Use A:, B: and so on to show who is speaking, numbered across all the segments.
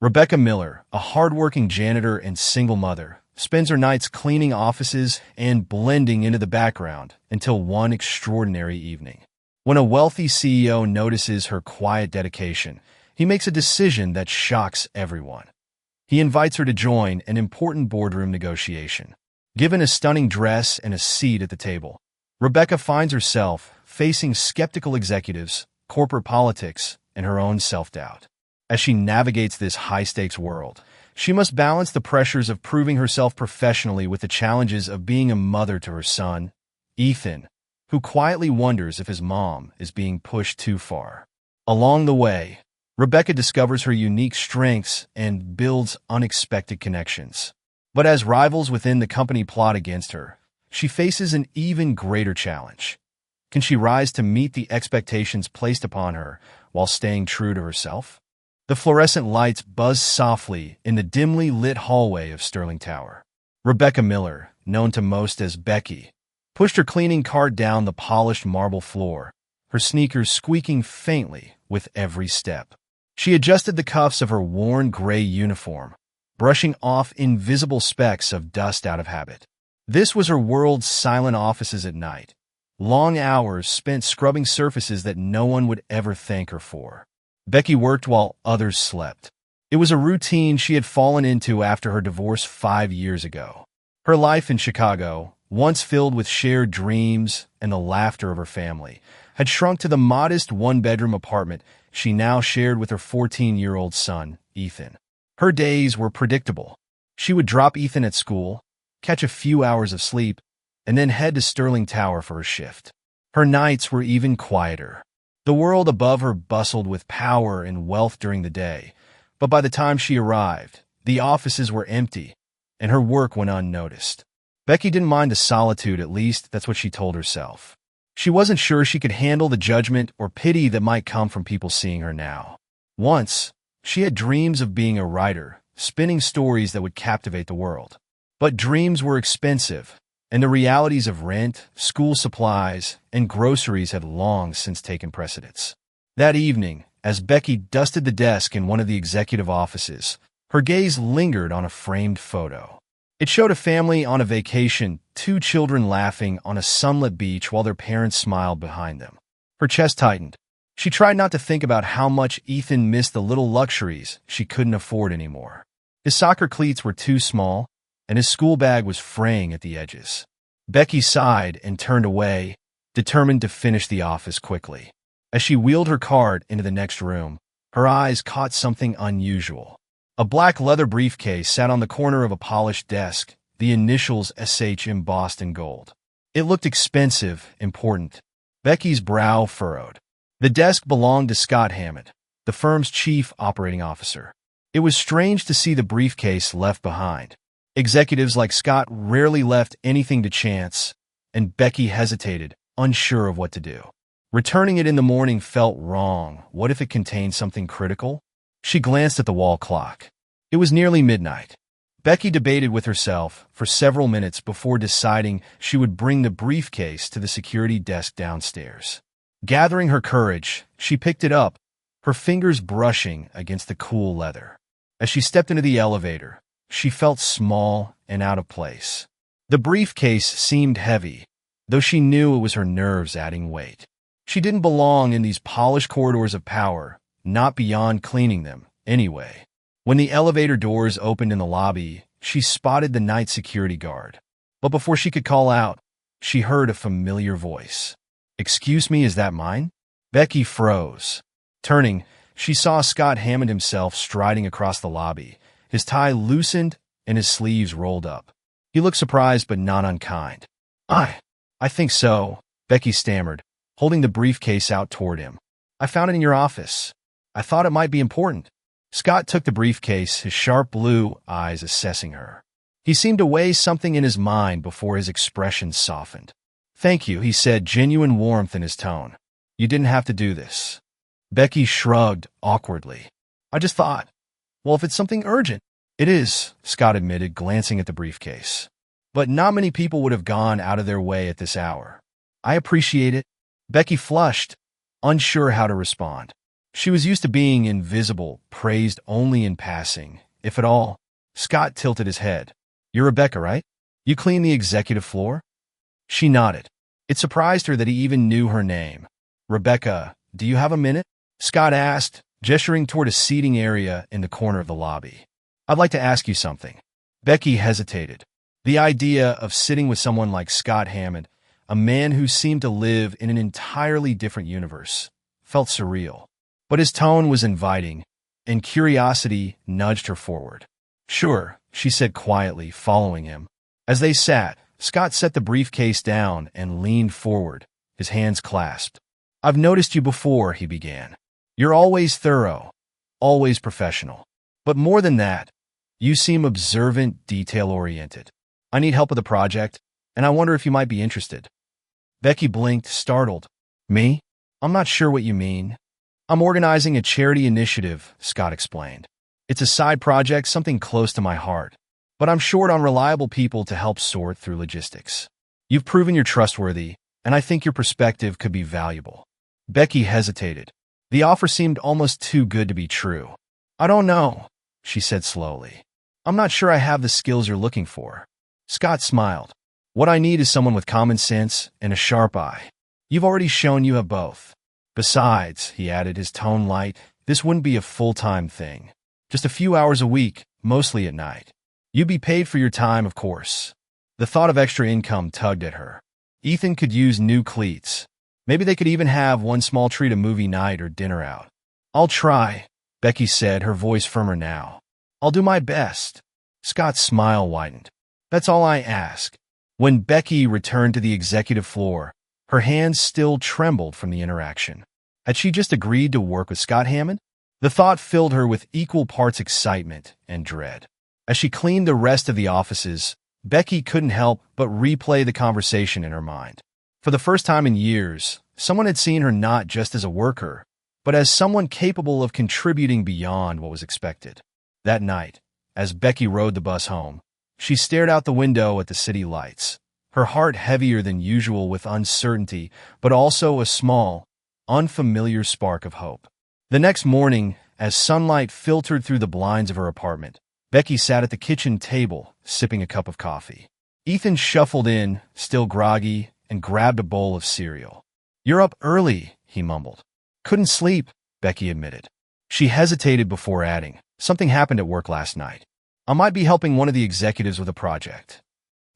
A: Rebecca Miller, a hardworking janitor and single mother, spends her nights cleaning offices and blending into the background until one extraordinary evening. When a wealthy CEO notices her quiet dedication, he makes a decision that shocks everyone. He invites her to join an important boardroom negotiation. Given a stunning dress and a seat at the table, Rebecca finds herself facing skeptical executives, corporate politics, and her own self-doubt. As she navigates this high-stakes world, she must balance the pressures of proving herself professionally with the challenges of being a mother to her son, Ethan, who quietly wonders if his mom is being pushed too far. Along the way, Rebecca discovers her unique strengths and builds unexpected connections. But as rivals within the company plot against her, she faces an even greater challenge. Can she rise to meet the expectations placed upon her while staying true to herself? The fluorescent lights buzz softly in the dimly lit hallway of Sterling Tower. Rebecca Miller, known to most as Becky, pushed her cleaning cart down the polished marble floor, her sneakers squeaking faintly with every step. She adjusted the cuffs of her worn gray uniform, brushing off invisible specks of dust out of habit. This was her world's silent offices at night, long hours spent scrubbing surfaces that no one would ever thank her for. Becky worked while others slept. It was a routine she had fallen into after her divorce 5 years ago. Her life in Chicago, once filled with shared dreams and the laughter of her family, had shrunk to the modest one-bedroom apartment she now shared with her 14-year-old son, Ethan. Her days were predictable. She would drop Ethan at school, catch a few hours of sleep, and then head to Sterling Tower for her shift. Her nights were even quieter. The world above her bustled with power and wealth during the day, but by the time she arrived, the offices were empty, and her work went unnoticed. Becky didn't mind the solitude, at least that's what she told herself. She wasn't sure she could handle the judgment or pity that might come from people seeing her now. Once, she had dreams of being a writer, spinning stories that would captivate the world. But dreams were expensive, and the realities of rent, school supplies, and groceries had long since taken precedence. That evening, as Becky dusted the desk in one of the executive offices, her gaze lingered on a framed photo. It showed a family on a vacation, 2 children laughing on a sunlit beach while their parents smiled behind them. Her chest tightened. She tried not to think about how much Ethan missed the little luxuries she couldn't afford anymore. His soccer cleats were too small, and his school bag was fraying at the edges. Becky sighed and turned away, determined to finish the office quickly. As she wheeled her cart into the next room, her eyes caught something unusual. A black leather briefcase sat on the corner of a polished desk, the initials SH embossed in gold. It looked expensive, important. Becky's brow furrowed. The desk belonged to Scott Hammond, the firm's chief operating officer. It was strange to see the briefcase left behind. Executives like Scott rarely left anything to chance, and Becky hesitated, unsure of what to do. Returning it in the morning felt wrong. What if it contained something critical? She glanced at the wall clock. It was nearly midnight. Becky debated with herself for several minutes before deciding she would bring the briefcase to the security desk downstairs. Gathering her courage, she picked it up, her fingers brushing against the cool leather. As she stepped into the elevator, she felt small and out of place. The briefcase seemed heavy, though she knew it was her nerves adding weight. She didn't belong in these polished corridors of power, not beyond cleaning them, anyway. When the elevator doors opened in the lobby, she spotted the night security guard. But before she could call out, she heard a familiar voice. "Excuse me, is that mine?" Becky froze. Turning, she saw Scott Hammond himself striding across the lobby, his tie loosened and his sleeves rolled up. He looked surprised but not unkind. I think so," Becky stammered, holding the briefcase out toward him. "I found it in your office. I thought it might be important." Scott took the briefcase, his sharp blue eyes assessing her. He seemed to weigh something in his mind before his expression softened. "Thank you," he said, genuine warmth in his tone. "You didn't have to do this." Becky shrugged awkwardly. "I just thought, well, if it's something urgent." "It is," Scott admitted, glancing at the briefcase. "But not many people would have gone out of their way at this hour." "I appreciate it." Becky flushed, unsure how to respond. She was used to being invisible, praised only in passing, if at all. Scott tilted his head. You're Rebecca, right? You clean the executive floor? She nodded. It surprised her that he even knew her name. Rebecca, do you have a minute? Scott asked, gesturing toward a seating area in the corner of the lobby. I'd like to ask you something. Becky hesitated. The idea of sitting with someone like Scott Hammond, a man who seemed to live in an entirely different universe, felt surreal. But his tone was inviting, and curiosity nudged her forward. Sure, she said quietly, following him. As they sat, Scott set the briefcase down and leaned forward, his hands clasped. I've noticed you before, he began. You're always thorough, always professional. But more than that, you seem observant, detail-oriented. I need help with a project, and I wonder if you might be interested. Becky blinked, startled. Me? I'm not sure what you mean. I'm organizing a charity initiative, Scott explained. It's a side project, something close to my heart. But I'm short on reliable people to help sort through logistics. You've proven you're trustworthy, and I think your perspective could be valuable. Becky hesitated. The offer seemed almost too good to be true. I don't know, she said slowly. I'm not sure I have the skills you're looking for. Scott smiled. What I need is someone with common sense and a sharp eye. You've already shown you have both. Besides, he added, his tone light, this wouldn't be a full-time thing. Just a few hours a week, mostly at night. You'd be paid for your time, of course. The thought of extra income tugged at her. Ethan could use new cleats. Maybe they could even have one small treat, a movie night or dinner out. I'll try, Becky said, her voice firmer now. I'll do my best. Scott's smile widened. That's all I ask. When Becky returned to the executive floor, her hands still trembled from the interaction. Had she just agreed to work with Scott Hammond? The thought filled her with equal parts excitement and dread. As she cleaned the rest of the offices, Becky couldn't help but replay the conversation in her mind. For the first time in years, someone had seen her not just as a worker, but as someone capable of contributing beyond what was expected. That night, as Becky rode the bus home, she stared out the window at the city lights, her heart heavier than usual with uncertainty, but also a small, unfamiliar spark of hope. The next morning, as sunlight filtered through the blinds of her apartment, Becky sat at the kitchen table, sipping a cup of coffee. Ethan shuffled in, still groggy, and grabbed a bowl of cereal. You're up early, he mumbled. Couldn't sleep, Becky admitted. She hesitated before adding, something happened at work last night. I might be helping one of the executives with a project.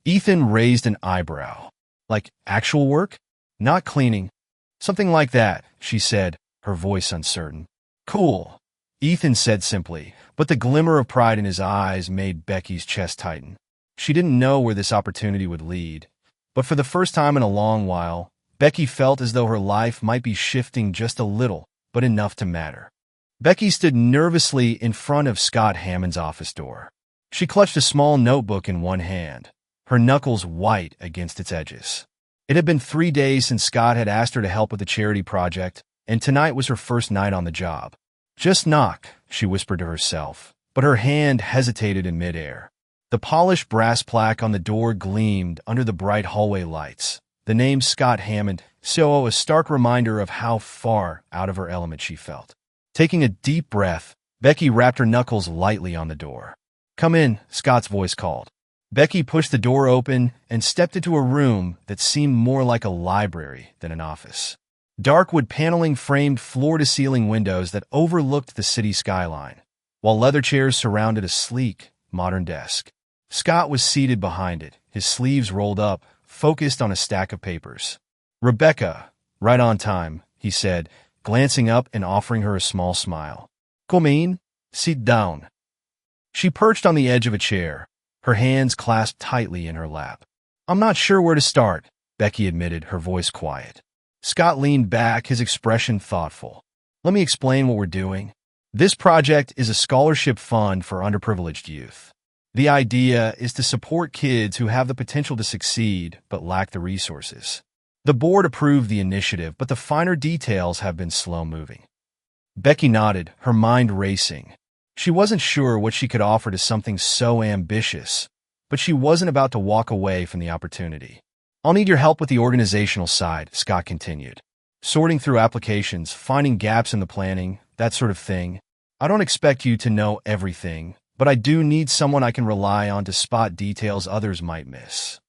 A: Ethan raised an eyebrow. Like actual work? Not cleaning? Something like that, she said, her voice uncertain. Cool, Ethan said simply, but the glimmer of pride in his eyes made Becky's chest tighten. She didn't know where this opportunity would lead, but for the first time in a long while, Becky felt as though her life might be shifting just a little, but enough to matter. Becky stood nervously in front of Scott Hammond's office door. She clutched a small notebook in one hand, her knuckles white against its edges. It had been 3 days since Scott had asked her to help with a charity project, and tonight was her first night on the job. Just knock, she whispered to herself, but her hand hesitated in midair. The polished brass plaque on the door gleamed under the bright hallway lights. The name Scott Hammond, so a stark reminder of how far out of her element she felt. Taking a deep breath, Becky rapped her knuckles lightly on the door. Come in, Scott's voice called. Becky pushed the door open and stepped into a room that seemed more like a library than an office. Dark wood paneling framed floor-to-ceiling windows that overlooked the city skyline, while leather chairs surrounded a sleek, modern desk. Scott was seated behind it, his sleeves rolled up, focused on a stack of papers. Rebecca, right on time, he said, glancing up and offering her a small smile. Come in, sit down. She perched on the edge of a chair, her hands clasped tightly in her lap. I'm not sure where to start, Becky admitted, her voice quiet. Scott leaned back, his expression thoughtful. Let me explain what we're doing. This project is a scholarship fund for underprivileged youth. The idea is to support kids who have the potential to succeed but lack the resources. The board approved the initiative, but the finer details have been slow-moving. Becky nodded, her mind racing. She wasn't sure what she could offer to something so ambitious, but she wasn't about to walk away from the opportunity. I'll need your help with the organizational side, Scott continued. Sorting through applications, finding gaps in the planning, that sort of thing. I don't expect you to know everything, but I do need someone I can rely on to spot details others might miss."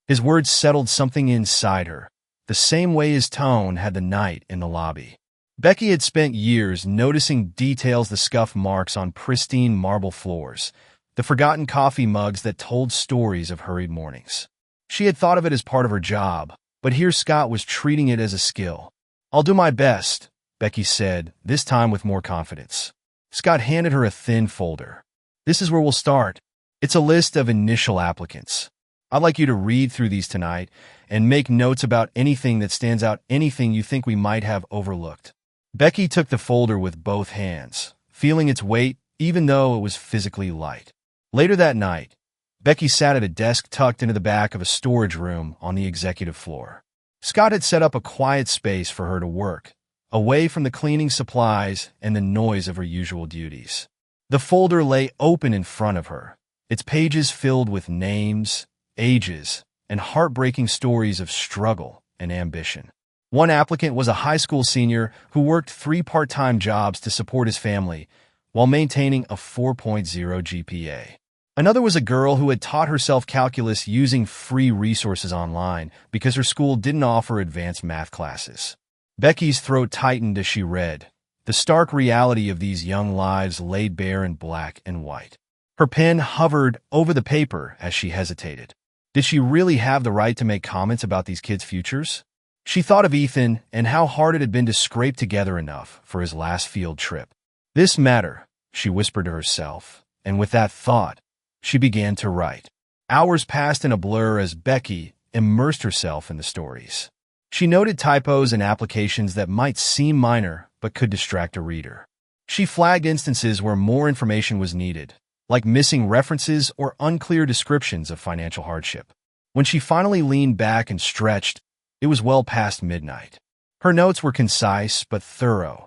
A: His words settled something inside her, the same way his tone had the night in the lobby. Becky had spent years noticing details: the scuff marks on pristine marble floors, the forgotten coffee mugs that told stories of hurried mornings. She had thought of it as part of her job, but here Scott was treating it as a skill. "I'll do my best," Becky said, this time with more confidence. Scott handed her a thin folder. "This is where we'll start. It's a list of initial applicants. I'd like you to read through these tonight and make notes about anything that stands out, anything you think we might have overlooked." Becky took the folder with both hands, feeling its weight even though it was physically light. Later that night, Becky sat at a desk tucked into the back of a storage room on the executive floor. Scott had set up a quiet space for her to work, away from the cleaning supplies and the noise of her usual duties. The folder lay open in front of her, its pages filled with names, ages, and heartbreaking stories of struggle and ambition. One applicant was a high school senior who worked 3 part-time jobs to support his family while maintaining a 4.0 GPA. Another was a girl who had taught herself calculus using free resources online because her school didn't offer advanced math classes. Becky's throat tightened as she read, the stark reality of these young lives laid bare in black and white. Her pen hovered over the paper as she hesitated. Did she really have the right to make comments about these kids' futures? She thought of Ethan and how hard it had been to scrape together enough for his last field trip. "This matter," she whispered to herself, and with that thought, she began to write. Hours passed in a blur as Becky immersed herself in the stories. She noted typos and applications that might seem minor but could distract a reader. She flagged instances where more information was needed, like missing references or unclear descriptions of financial hardship. When she finally leaned back and stretched, it was well past midnight. Her notes were concise but thorough,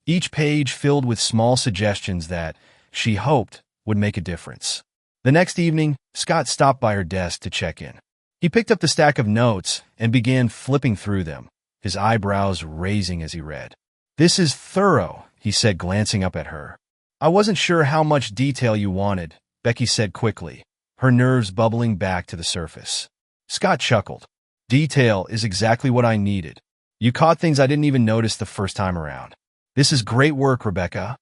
A: each page filled with small suggestions that, she hoped, would make a difference. The next evening, Scott stopped by her desk to check in. He picked up the stack of notes and began flipping through them, his eyebrows raising as he read. "This is thorough," he said, glancing up at her. "I wasn't sure how much detail you wanted," Becky said quickly, her nerves bubbling back to the surface. Scott chuckled. "Detail is exactly what I needed. You caught things I didn't even notice the first time around. This is great work, Rebecca."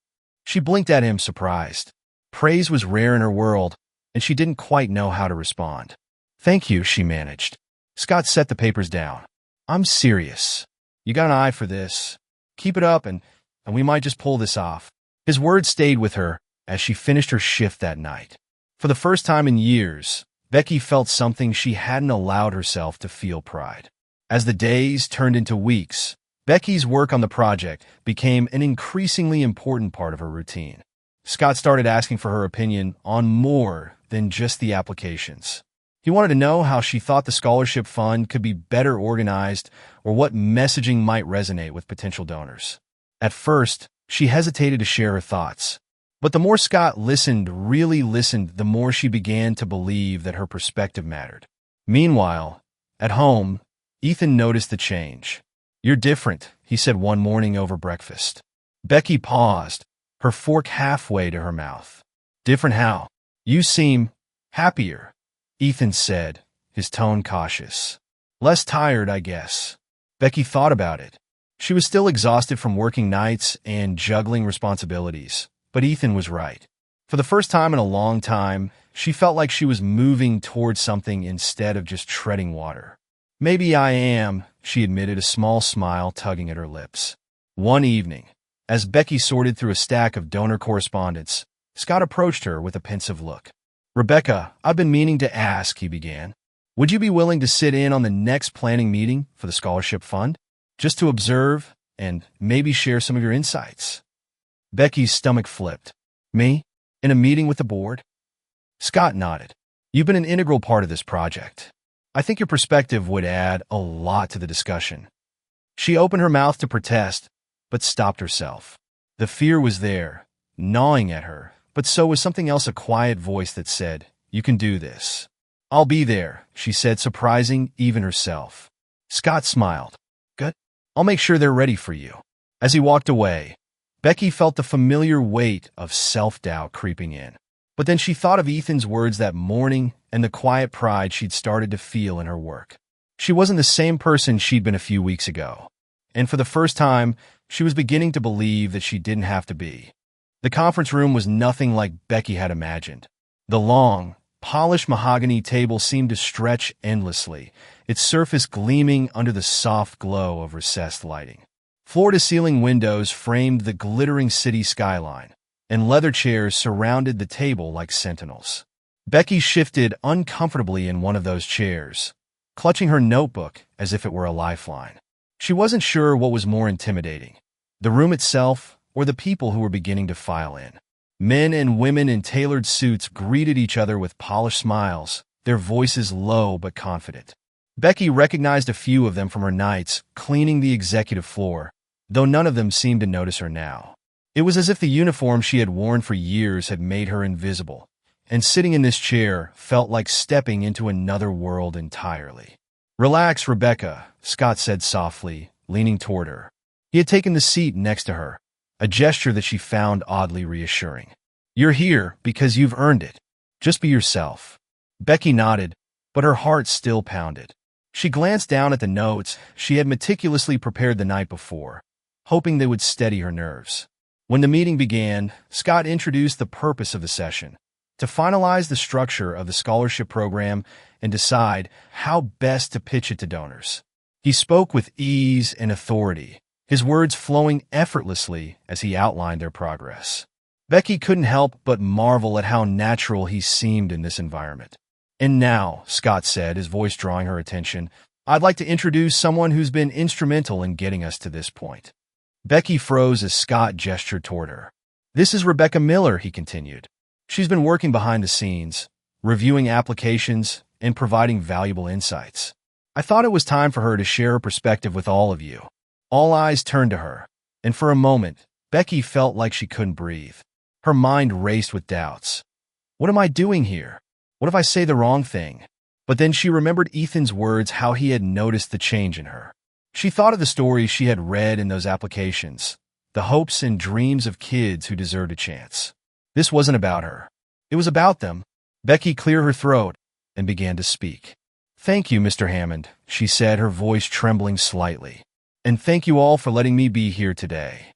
A: She blinked at him, surprised. Praise was rare in her world, and she didn't quite know how to respond. "Thank you," she managed. Scott set the papers down. "I'm serious. You got an eye for this. Keep it up and we might just pull this off." His words stayed with her as she finished her shift that night. For the first time in years, Becky felt something she hadn't allowed herself to feel: pride. As the days turned into weeks, Becky's work on the project became an increasingly important part of her routine. Scott started asking for her opinion on more than just the applications. He wanted to know how she thought the scholarship fund could be better organized or what messaging might resonate with potential donors. At first, she hesitated to share her thoughts. But the more Scott listened, really listened, the more she began to believe that her perspective mattered. Meanwhile, at home, Ethan noticed the change. "You're different," he said one morning over breakfast. Becky paused, her fork halfway to her mouth. "Different how?" "You seem happier," Ethan said, his tone cautious. "Less tired, I guess." Becky thought about it. She was still exhausted from working nights and juggling responsibilities, but Ethan was right. For the first time in a long time, she felt like she was moving towards something instead of just treading water. "Maybe I am," she admitted, a small smile tugging at her lips. One evening, as Becky sorted through a stack of donor correspondence, Scott approached her with a pensive look. "Rebecca, I've been meaning to ask," he began. "Would you be willing to sit in on the next planning meeting for the scholarship fund? Just to observe and maybe share some of your insights?" Becky's stomach flipped. "Me? In a meeting with the board?" Scott nodded. "You've been an integral part of this project. I think your perspective would add a lot to the discussion." She opened her mouth to protest, but stopped herself. The fear was there, gnawing at her, but so was something else, a quiet voice that said, "You can do this." "I'll be there," she said, surprising even herself. Scott smiled. "Good. I'll make sure they're ready for you." As he walked away, Becky felt the familiar weight of self-doubt creeping in. But then she thought of Ethan's words that morning and the quiet pride she'd started to feel in her work. She wasn't the same person she'd been a few weeks ago. And for the first time, she was beginning to believe that she didn't have to be. The conference room was nothing like Becky had imagined. The long, polished mahogany table seemed to stretch endlessly, its surface gleaming under the soft glow of recessed lighting. Floor-to-ceiling windows framed the glittering city skyline, and leather chairs surrounded the table like sentinels. Becky shifted uncomfortably in one of those chairs, clutching her notebook as if it were a lifeline. She wasn't sure what was more intimidating, the room itself or the people who were beginning to file in. Men and women in tailored suits greeted each other with polished smiles, their voices low but confident. Becky recognized a few of them from her nights cleaning the executive floor, though none of them seemed to notice her now. It was as if the uniform she had worn for years had made her invisible, and sitting in this chair felt like stepping into another world entirely. "Relax, Rebecca," Scott said softly, leaning toward her. He had taken the seat next to her, a gesture that she found oddly reassuring. "You're here because you've earned it. Just be yourself." Becky nodded, but her heart still pounded. She glanced down at the notes she had meticulously prepared the night before, hoping they would steady her nerves. When the meeting began, Scott introduced the purpose of the session: to finalize the structure of the scholarship program and decide how best to pitch it to donors. He spoke with ease and authority, his words flowing effortlessly as he outlined their progress. Becky couldn't help but marvel at how natural he seemed in this environment. "And now," Scott said, his voice drawing her attention, "I'd like to introduce someone who's been instrumental in getting us to this point." Becky froze as Scott gestured toward her. "This is Rebecca Miller," he continued. "She's been working behind the scenes, reviewing applications, and providing valuable insights. I thought it was time for her to share her perspective with all of you." All eyes turned to her, and for a moment, Becky felt like she couldn't breathe. Her mind raced with doubts. What am I doing here? What if I say the wrong thing? But then she remembered Ethan's words, how he had noticed the change in her. She thought of the stories she had read in those applications, the hopes and dreams of kids who deserved a chance. This wasn't about her. It was about them. Becky cleared her throat and began to speak. "Thank you, Mr. Hammond," she said, her voice trembling slightly. "And thank you all for letting me be here today."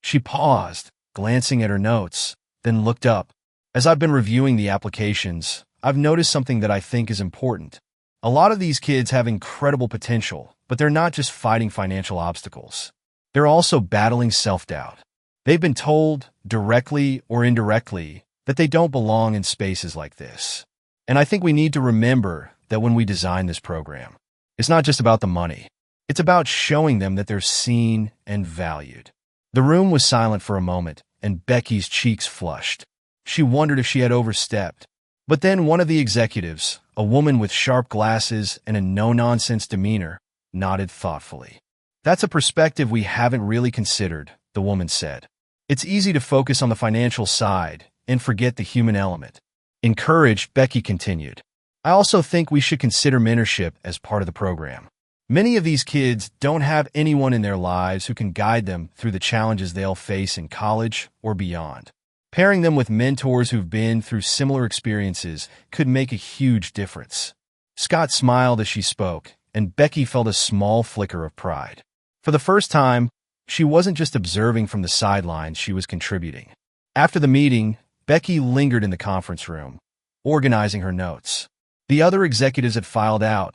A: She paused, glancing at her notes, then looked up. "As I've been reviewing the applications, I've noticed something that I think is important. A lot of these kids have incredible potential, but they're not just fighting financial obstacles. They're also battling self-doubt. They've been told, directly or indirectly, that they don't belong in spaces like this. And I think we need to remember that when we design this program, it's not just about the money. It's about showing them that they're seen and valued." The room was silent for a moment, and Becky's cheeks flushed. She wondered if she had overstepped. But then one of the executives, a woman with sharp glasses and a no-nonsense demeanor, nodded thoughtfully. "That's a perspective we haven't really considered," the woman said. "It's easy to focus on the financial side and forget the human element." Encouraged, Becky continued, "I also think we should consider mentorship as part of the program. Many of these kids don't have anyone in their lives who can guide them through the challenges they'll face in college or beyond. Pairing them with mentors who've been through similar experiences could make a huge difference." Scott smiled as she spoke, and Becky felt a small flicker of pride. For the first time, she wasn't just observing from the sidelines, she was contributing. After the meeting, Becky lingered in the conference room, organizing her notes. The other executives had filed out,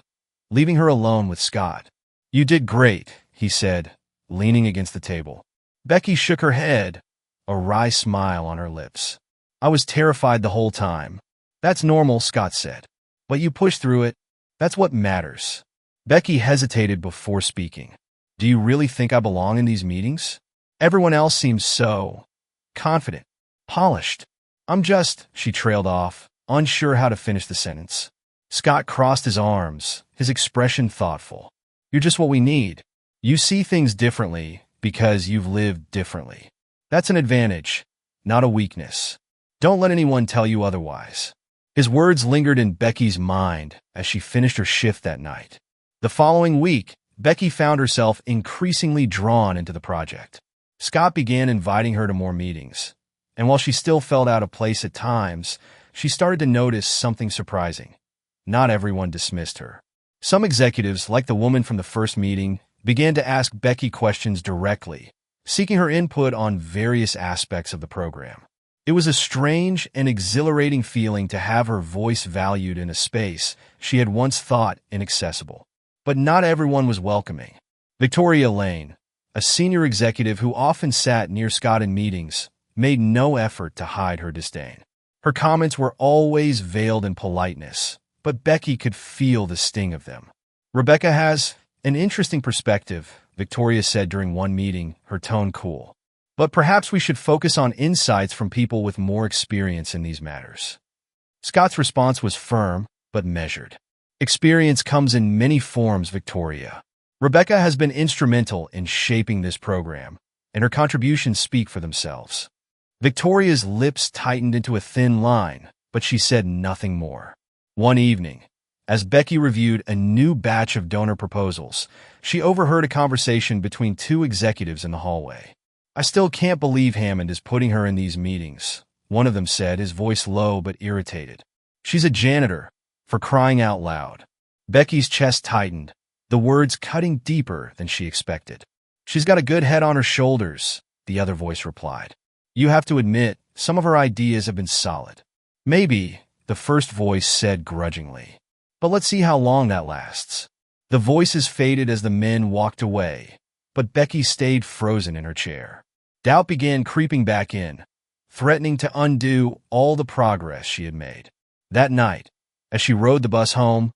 A: leaving her alone with Scott. "You did great," he said, leaning against the table. Becky shook her head, a wry smile on her lips. "I was terrified the whole time." "That's normal," Scott said. "But you pushed through it. That's what matters." Becky hesitated before speaking. "Do you really think I belong in these meetings? Everyone else seems so confident, polished. I'm just," she trailed off, unsure how to finish the sentence. Scott crossed his arms, his expression thoughtful. "You're just what we need. You see things differently because you've lived differently. That's an advantage, not a weakness. Don't let anyone tell you otherwise." His words lingered in Becky's mind as she finished her shift that night. The following week, Becky found herself increasingly drawn into the project. Scott began inviting her to more meetings, and while she still felt out of place at times, she started to notice something surprising. Not everyone dismissed her. Some executives, like the woman from the first meeting, began to ask Becky questions directly, seeking her input on various aspects of the program. It was a strange and exhilarating feeling to have her voice valued in a space she had once thought inaccessible. But not everyone was welcoming. Victoria Lane, a senior executive who often sat near Scott in meetings, made no effort to hide her disdain. Her comments were always veiled in politeness, but Becky could feel the sting of them. "Rebecca has an interesting perspective," Victoria said during one meeting, her tone cool. "But perhaps we should focus on insights from people with more experience in these matters." Scott's response was firm, but measured. "Experience comes in many forms, Victoria. Rebecca has been instrumental in shaping this program, and her contributions speak for themselves." Victoria's lips tightened into a thin line, but she said nothing more. One evening, as Becky reviewed a new batch of donor proposals, she overheard a conversation between two executives in the hallway. "I still can't believe Hammond is putting her in these meetings," one of them said, his voice low but irritated. "She's a janitor, for crying out loud." Becky's chest tightened, the words cutting deeper than she expected. "She's got a good head on her shoulders," the other voice replied. "You have to admit, some of her ideas have been solid." "Maybe," the first voice said grudgingly. "But let's see how long that lasts." The voices faded as the men walked away, but Becky stayed frozen in her chair. Doubt began creeping back in, threatening to undo all the progress she had made. That night, as she rode the bus home,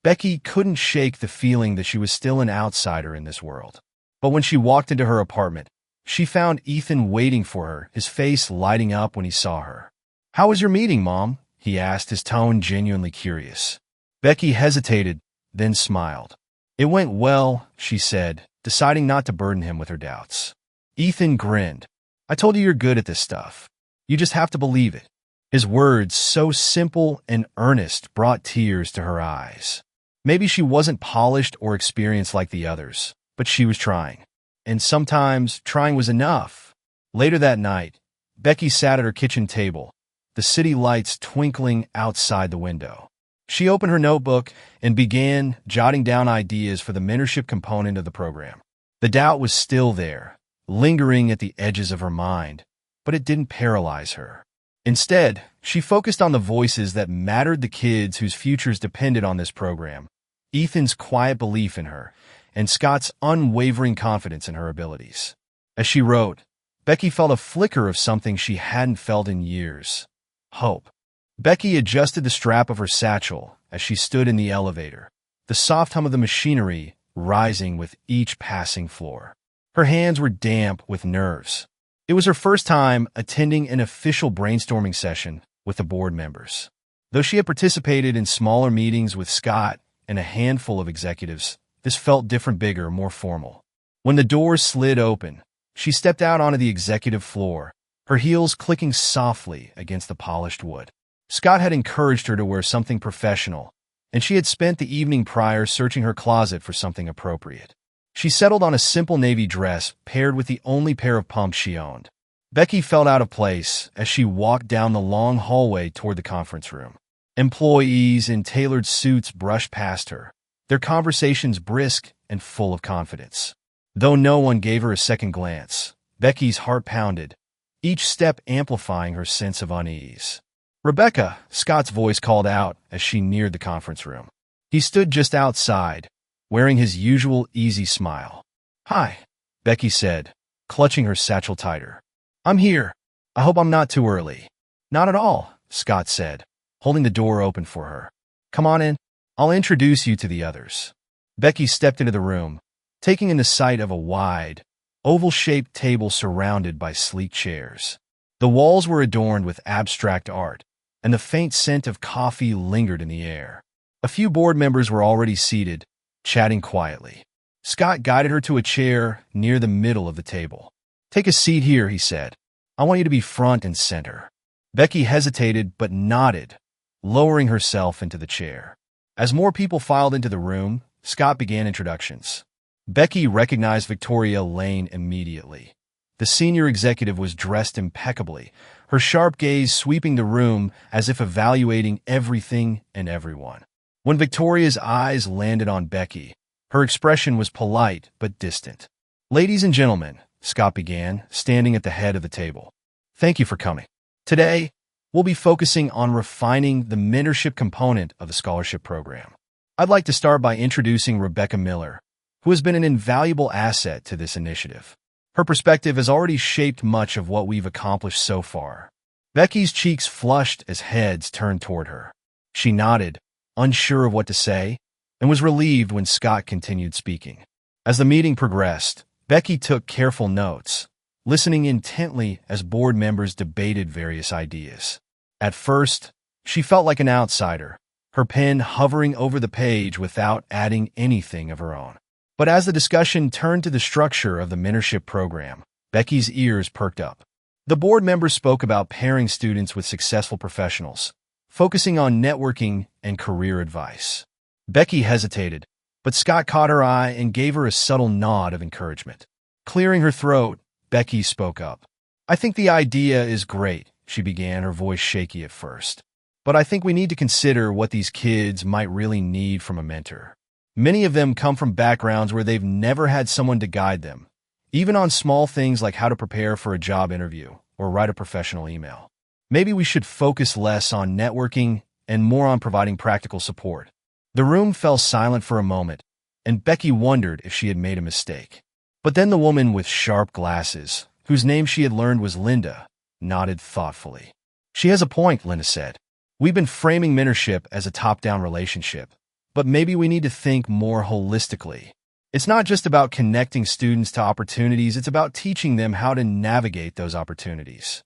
A: Becky couldn't shake the feeling that she was still an outsider in this world. But when she walked into her apartment, she found Ethan waiting for her, his face lighting up when he saw her. "How was your meeting, Mom?" he asked, his tone genuinely curious. Becky hesitated, then smiled. "It went well," she said, deciding not to burden him with her doubts. Ethan grinned. "I told you you're good at this stuff. You just have to believe it." His words, so simple and earnest, brought tears to her eyes. Maybe she wasn't polished or experienced like the others, but she was trying. And sometimes trying was enough. Later that night, Becky sat at her kitchen table, the city lights twinkling outside the window. She opened her notebook and began jotting down ideas for the mentorship component of the program. The doubt was still there, lingering at the edges of her mind, but it didn't paralyze her. Instead, she focused on the voices that mattered, the kids whose futures depended on this program, Ethan's quiet belief in her, and Scott's unwavering confidence in her abilities. As she wrote, Becky felt a flicker of something she hadn't felt in years: hope. Becky adjusted the strap of her satchel as she stood in the elevator, the soft hum of the machinery rising with each passing floor. Her hands were damp with nerves. It was her first time attending an official brainstorming session with the board members. Though she had participated in smaller meetings with Scott and a handful of executives, this felt different, bigger, more formal. When the doors slid open, she stepped out onto the executive floor, her heels clicking softly against the polished wood. Scott had encouraged her to wear something professional, and she had spent the evening prior searching her closet for something appropriate. She settled on a simple navy dress paired with the only pair of pumps she owned. Becky felt out of place as she walked down the long hallway toward the conference room. Employees in tailored suits brushed past her, their conversations brisk and full of confidence. Though no one gave her a second glance, Becky's heart pounded, each step amplifying her sense of unease. "Rebecca," Scott's voice called out as she neared the conference room. He stood just outside, wearing his usual easy smile. "Hi," Becky said, clutching her satchel tighter. "I'm here. I hope I'm not too early." "Not at all," Scott said, holding the door open for her. "Come on in. I'll introduce you to the others." Becky stepped into the room, taking in the sight of a wide, oval-shaped table surrounded by sleek chairs. The walls were adorned with abstract art, and the faint scent of coffee lingered in the air. A few board members were already seated, chatting quietly. Scott guided her to a chair near the middle of the table. "Take a seat here," he said. "I want you to be front and center." Becky hesitated but nodded, lowering herself into the chair. As more people filed into the room, Scott began introductions. Becky recognized Victoria Lane immediately. The senior executive was dressed impeccably, her sharp gaze sweeping the room as if evaluating everything and everyone. When Victoria's eyes landed on Becky, her expression was polite but distant. "Ladies and gentlemen," Scott began, standing at the head of the table. "Thank you for coming. Today, we'll be focusing on refining the mentorship component of the scholarship program. I'd like to start by introducing Rebecca Miller, who has been an invaluable asset to this initiative. Her perspective has already shaped much of what we've accomplished so far." Becky's cheeks flushed as heads turned toward her. She nodded, unsure of what to say, and was relieved when Scott continued speaking. As the meeting progressed, Becky took careful notes, listening intently as board members debated various ideas. At first, she felt like an outsider, her pen hovering over the page without adding anything of her own. But as the discussion turned to the structure of the mentorship program, Becky's ears perked up. The board members spoke about pairing students with successful professionals, focusing on networking and career advice. Becky hesitated, but Scott caught her eye and gave her a subtle nod of encouragement. Clearing her throat, Becky spoke up. "I think the idea is great," she began, her voice shaky at first. "But I think we need to consider what these kids might really need from a mentor. Many of them come from backgrounds where they've never had someone to guide them, even on small things like how to prepare for a job interview or write a professional email. Maybe we should focus less on networking and more on providing practical support." The room fell silent for a moment, and Becky wondered if she had made a mistake. But then the woman with sharp glasses, whose name she had learned was Linda, nodded thoughtfully. "She has a point," Linda said. "We've been framing mentorship as a top-down relationship, but maybe we need to think more holistically. It's not just about connecting students to opportunities, it's about teaching them how to navigate those opportunities."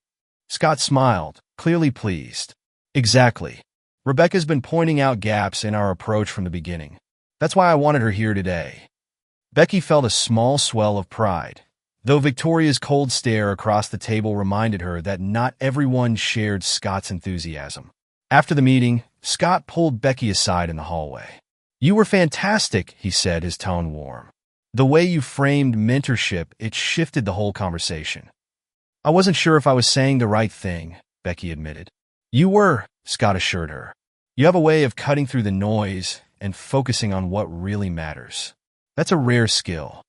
A: Scott smiled, clearly pleased. "Exactly. Rebecca's been pointing out gaps in our approach from the beginning. That's why I wanted her here today." Becky felt a small swell of pride, though Victoria's cold stare across the table reminded her that not everyone shared Scott's enthusiasm. After the meeting, Scott pulled Becky aside in the hallway. "You were fantastic," he said, his tone warm. "The way you framed mentorship, it shifted the whole conversation." "I wasn't sure if I was saying the right thing," Becky admitted. "You were," Scott assured her. "You have a way of cutting through the noise and focusing on what really matters. That's a rare skill."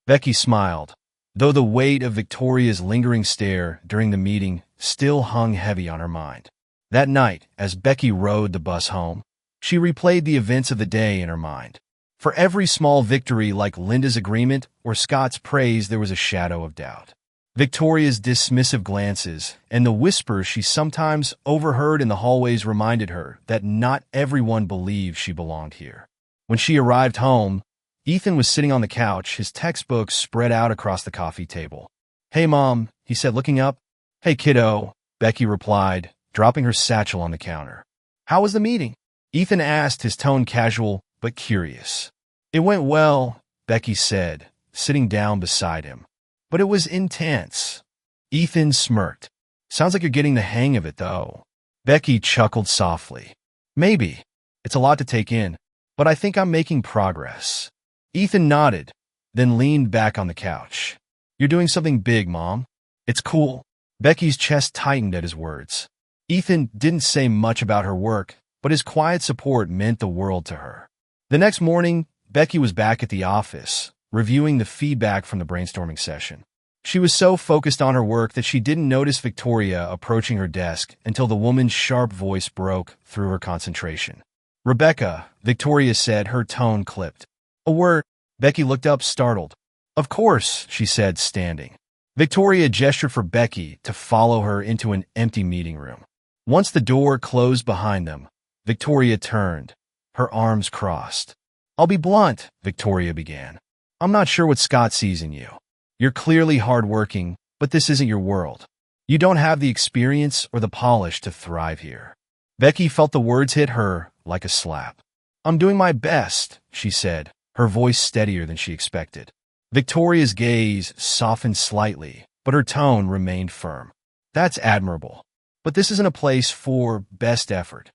A: Becky smiled, though the weight of Victoria's lingering stare during the meeting still hung heavy on her mind. That night, as Becky rode the bus home, she replayed the events of the day in her mind. For every small victory like Linda's agreement or Scott's praise, there was a shadow of doubt. Victoria's dismissive glances and the whispers she sometimes overheard in the hallways reminded her that not everyone believed she belonged here. When she arrived home, Ethan was sitting on the couch, his textbooks spread out across the coffee table. "Hey, Mom," he said, looking up. "Hey, kiddo," Becky replied, dropping her satchel on the counter. "How was the meeting?" Ethan asked, his tone casual but curious. "It went well," Becky said, sitting down beside him. "But it was intense." Ethan smirked. "Sounds like you're getting the hang of it, though." Becky chuckled softly. "Maybe. It's a lot to take in, but I think I'm making progress." Ethan nodded, then leaned back on the couch. "You're doing something big, Mom." "It's cool." Becky's chest tightened at his words. Ethan didn't say much about her work, but his quiet support meant the world to her. The next morning, Becky was back at the office, reviewing the feedback from the brainstorming session. She was so focused on her work that she didn't notice Victoria approaching her desk until the woman's sharp voice broke through her concentration. "Rebecca," Victoria said, her tone clipped. "A word." Becky looked up, startled. "Of course," she said, standing. Victoria gestured for Becky to follow her into an empty meeting room. Once the door closed behind them, Victoria turned, her arms crossed. "I'll be blunt," Victoria began. "I'm not sure what Scott sees in you. You're clearly hardworking, but this isn't your world. You don't have the experience or the polish to thrive here." Becky felt the words hit her like a slap. "I'm doing my best," she said, her voice steadier than she expected. Victoria's gaze softened slightly, but her tone remained firm. "That's admirable. But this isn't a place for best effort.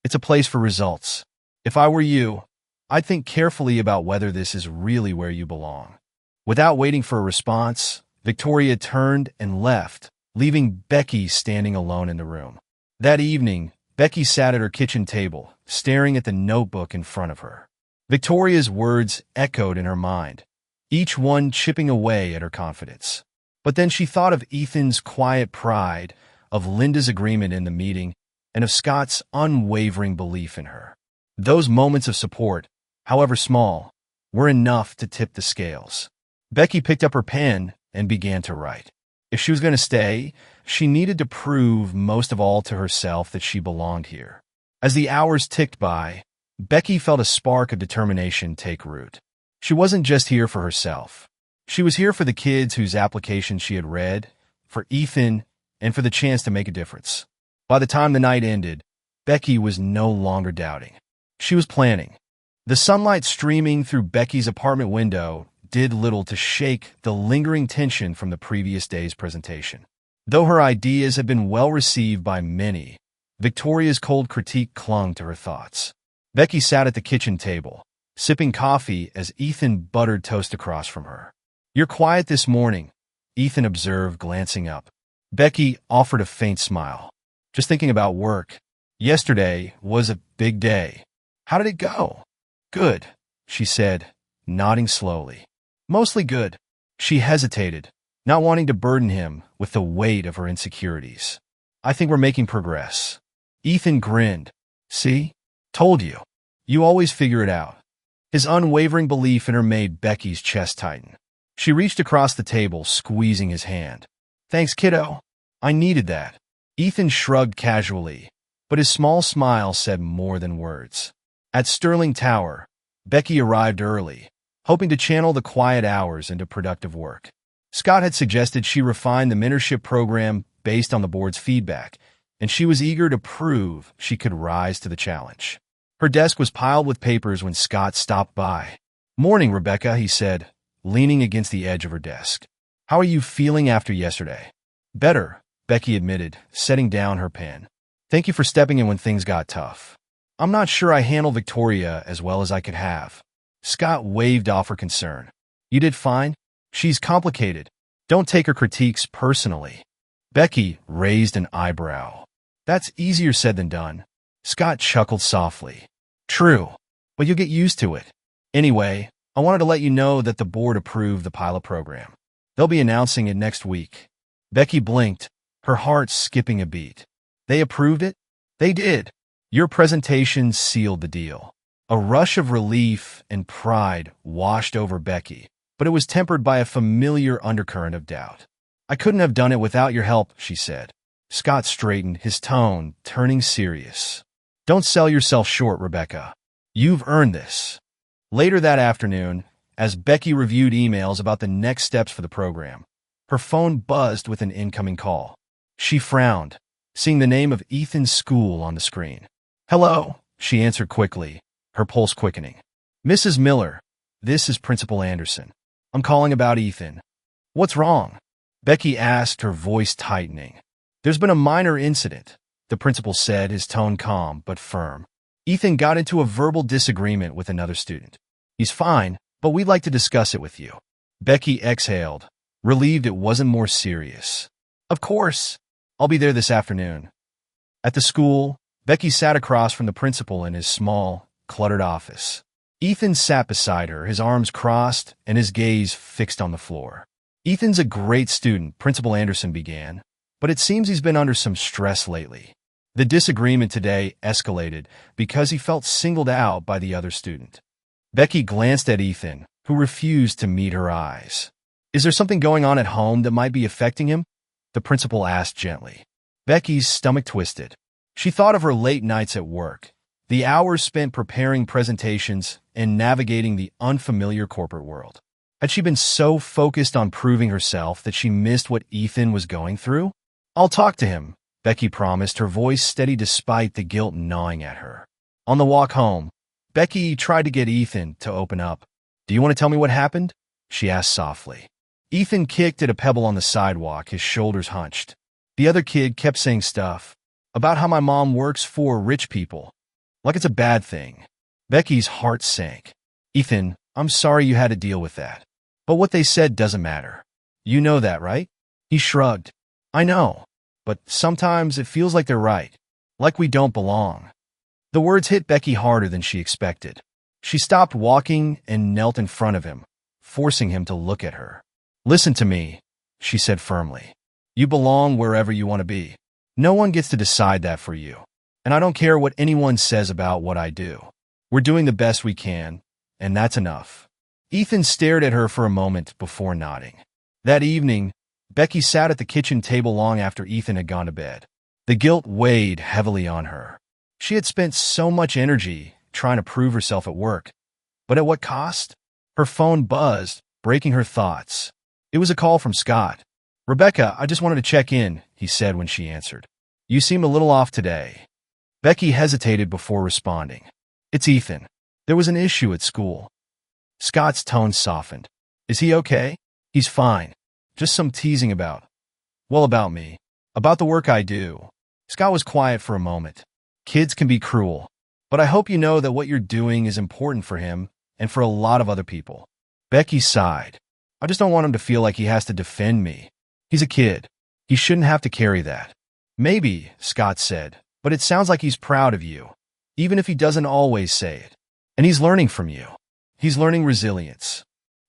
A: It's a place for results. If I were you, I'd think carefully about whether this is really where you belong." Without waiting for a response, Victoria turned and left, leaving Becky standing alone in the room. That evening, Becky sat at her kitchen table, staring at the notebook in front of her. Victoria's words echoed in her mind, each one chipping away at her confidence. But then she thought of Ethan's quiet pride, of Linda's agreement in the meeting, and of Scott's unwavering belief in her. Those moments of support, however small, were enough to tip the scales. Becky picked up her pen and began to write. If she was going to stay, she needed to prove most of all to herself that she belonged here. As the hours ticked by, Becky felt a spark of determination take root. She wasn't just here for herself. She was here for the kids whose applications she had read, for Ethan, and for the chance to make a difference. By the time the night ended, Becky was no longer doubting. She was planning. The sunlight streaming through Becky's apartment window did little to shake the lingering tension from the previous day's presentation. Though her ideas had been well received by many, Victoria's cold critique clung to her thoughts. Becky sat at the kitchen table, sipping coffee as Ethan buttered toast across from her. "You're quiet this morning," Ethan observed, glancing up. Becky offered a faint smile. "Just thinking about work. Yesterday was a big day." "How did it go?" "Good," she said, nodding slowly. "Mostly good." She hesitated, not wanting to burden him with the weight of her insecurities. "I think we're making progress." Ethan grinned. "See? Told you. You always figure it out." His unwavering belief in her made Becky's chest tighten. She reached across the table, squeezing his hand. "Thanks, kiddo. I needed that." Ethan shrugged casually, but his small smile said more than words. At Sterling Tower, Becky arrived early, hoping to channel the quiet hours into productive work. Scott had suggested she refine the mentorship program based on the board's feedback, and she was eager to prove she could rise to the challenge. Her desk was piled with papers when Scott stopped by. "Morning, Rebecca," he said, leaning against the edge of her desk. "How are you feeling after yesterday?" "Better," Becky admitted, setting down her pen. "Thank you for stepping in when things got tough. I'm not sure I handled Victoria as well as I could have." Scott waved off her concern. "You did fine. She's complicated. Don't take her critiques personally." Becky raised an eyebrow. "That's easier said than done." Scott chuckled softly. "True, but you'll get used to it. Anyway, I wanted to let you know that the board approved the pilot program. They'll be announcing it next week." Becky blinked, her heart skipping a beat. "They approved it?" "They did. Your presentation sealed the deal." A rush of relief and pride washed over Becky, but it was tempered by a familiar undercurrent of doubt. "I couldn't have done it without your help," she said. Scott straightened, his tone turning serious. "Don't sell yourself short, Rebecca. You've earned this." Later that afternoon, as Becky reviewed emails about the next steps for the program, her phone buzzed with an incoming call. She frowned, seeing the name of Ethan's school on the screen. "Hello," she answered quickly, her pulse quickening. "Mrs. Miller, this is Principal Anderson. I'm calling about Ethan." "What's wrong?" Becky asked, her voice tightening. "There's been a minor incident," the principal said, his tone calm but firm. "Ethan got into a verbal disagreement with another student. He's fine, but we'd like to discuss it with you." Becky exhaled, relieved it wasn't more serious. "Of course. I'll be there this afternoon." At the school, Becky sat across from the principal in his small, cluttered office. Ethan sat beside her, his arms crossed and his gaze fixed on the floor. "Ethan's a great student," Principal Anderson began, "but it seems he's been under some stress lately. The disagreement today escalated because he felt singled out by the other student." Becky glanced at Ethan, who refused to meet her eyes. "Is there something going on at home that might be affecting him?" the principal asked gently. Becky's stomach twisted. She thought of her late nights at work, the hours spent preparing presentations and navigating the unfamiliar corporate world. Had she been so focused on proving herself that she missed what Ethan was going through? "I'll talk to him," Becky promised, her voice steady despite the guilt gnawing at her. On the walk home, Becky tried to get Ethan to open up. "Do you want to tell me what happened?" she asked softly. Ethan kicked at a pebble on the sidewalk, his shoulders hunched. The other kid kept saying stuff about how my mom works for rich people, like it's a bad thing. Becky's heart sank. "Ethan, I'm sorry you had to deal with that. But what they said doesn't matter. You know that, right? He shrugged. I know, but sometimes it feels like they're right, like we don't belong. The words hit Becky harder than she expected. She stopped walking and knelt in front of him, forcing him to look at her. Listen to me, she said firmly. You belong wherever you want to be. No one gets to decide that for you. And I don't care what anyone says about what I do. We're doing the best we can, and that's enough. Ethan stared at her for a moment before nodding. That evening, Becky sat at the kitchen table long after Ethan had gone to bed. The guilt weighed heavily on her. She had spent so much energy trying to prove herself at work. But at what cost? Her phone buzzed, breaking her thoughts. It was a call from Scott. Rebecca, I just wanted to check in, he said when she answered. You seem a little off today. Becky hesitated before responding. It's Ethan. There was an issue at school. Scott's tone softened. Is he okay? He's fine. Just some teasing about. Well, about me. About the work I do. Scott was quiet for a moment. Kids can be cruel. But I hope you know that what you're doing is important for him and for a lot of other people. Becky sighed. I just don't want him to feel like he has to defend me. He's a kid. He shouldn't have to carry that. Maybe, Scott said, but it sounds like he's proud of you, even if he doesn't always say it. And he's learning from you. He's learning resilience.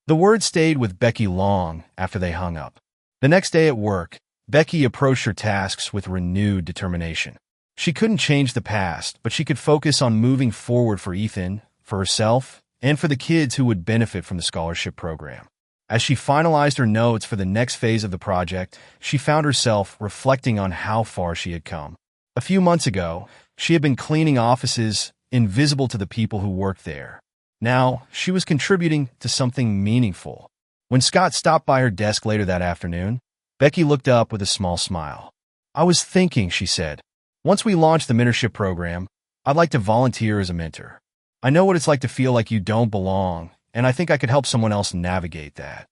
A: The word stayed with Becky long after they hung up. The next day at work, Becky approached her tasks with renewed determination. She couldn't change the past, but she could focus on moving forward for Ethan, for herself, and for the kids who would benefit from the scholarship program. As she finalized her notes for the next phase of the project, she found herself reflecting on how far she had come. A few months ago, she had been cleaning offices invisible to the people who worked there. Now, she was contributing to something meaningful. When Scott stopped by her desk later that afternoon, Becky looked up with a small smile. I was thinking, she said, once we launch the mentorship program, I'd like to volunteer as a mentor. I know what it's like to feel like you don't belong, and I think I could help someone else navigate that.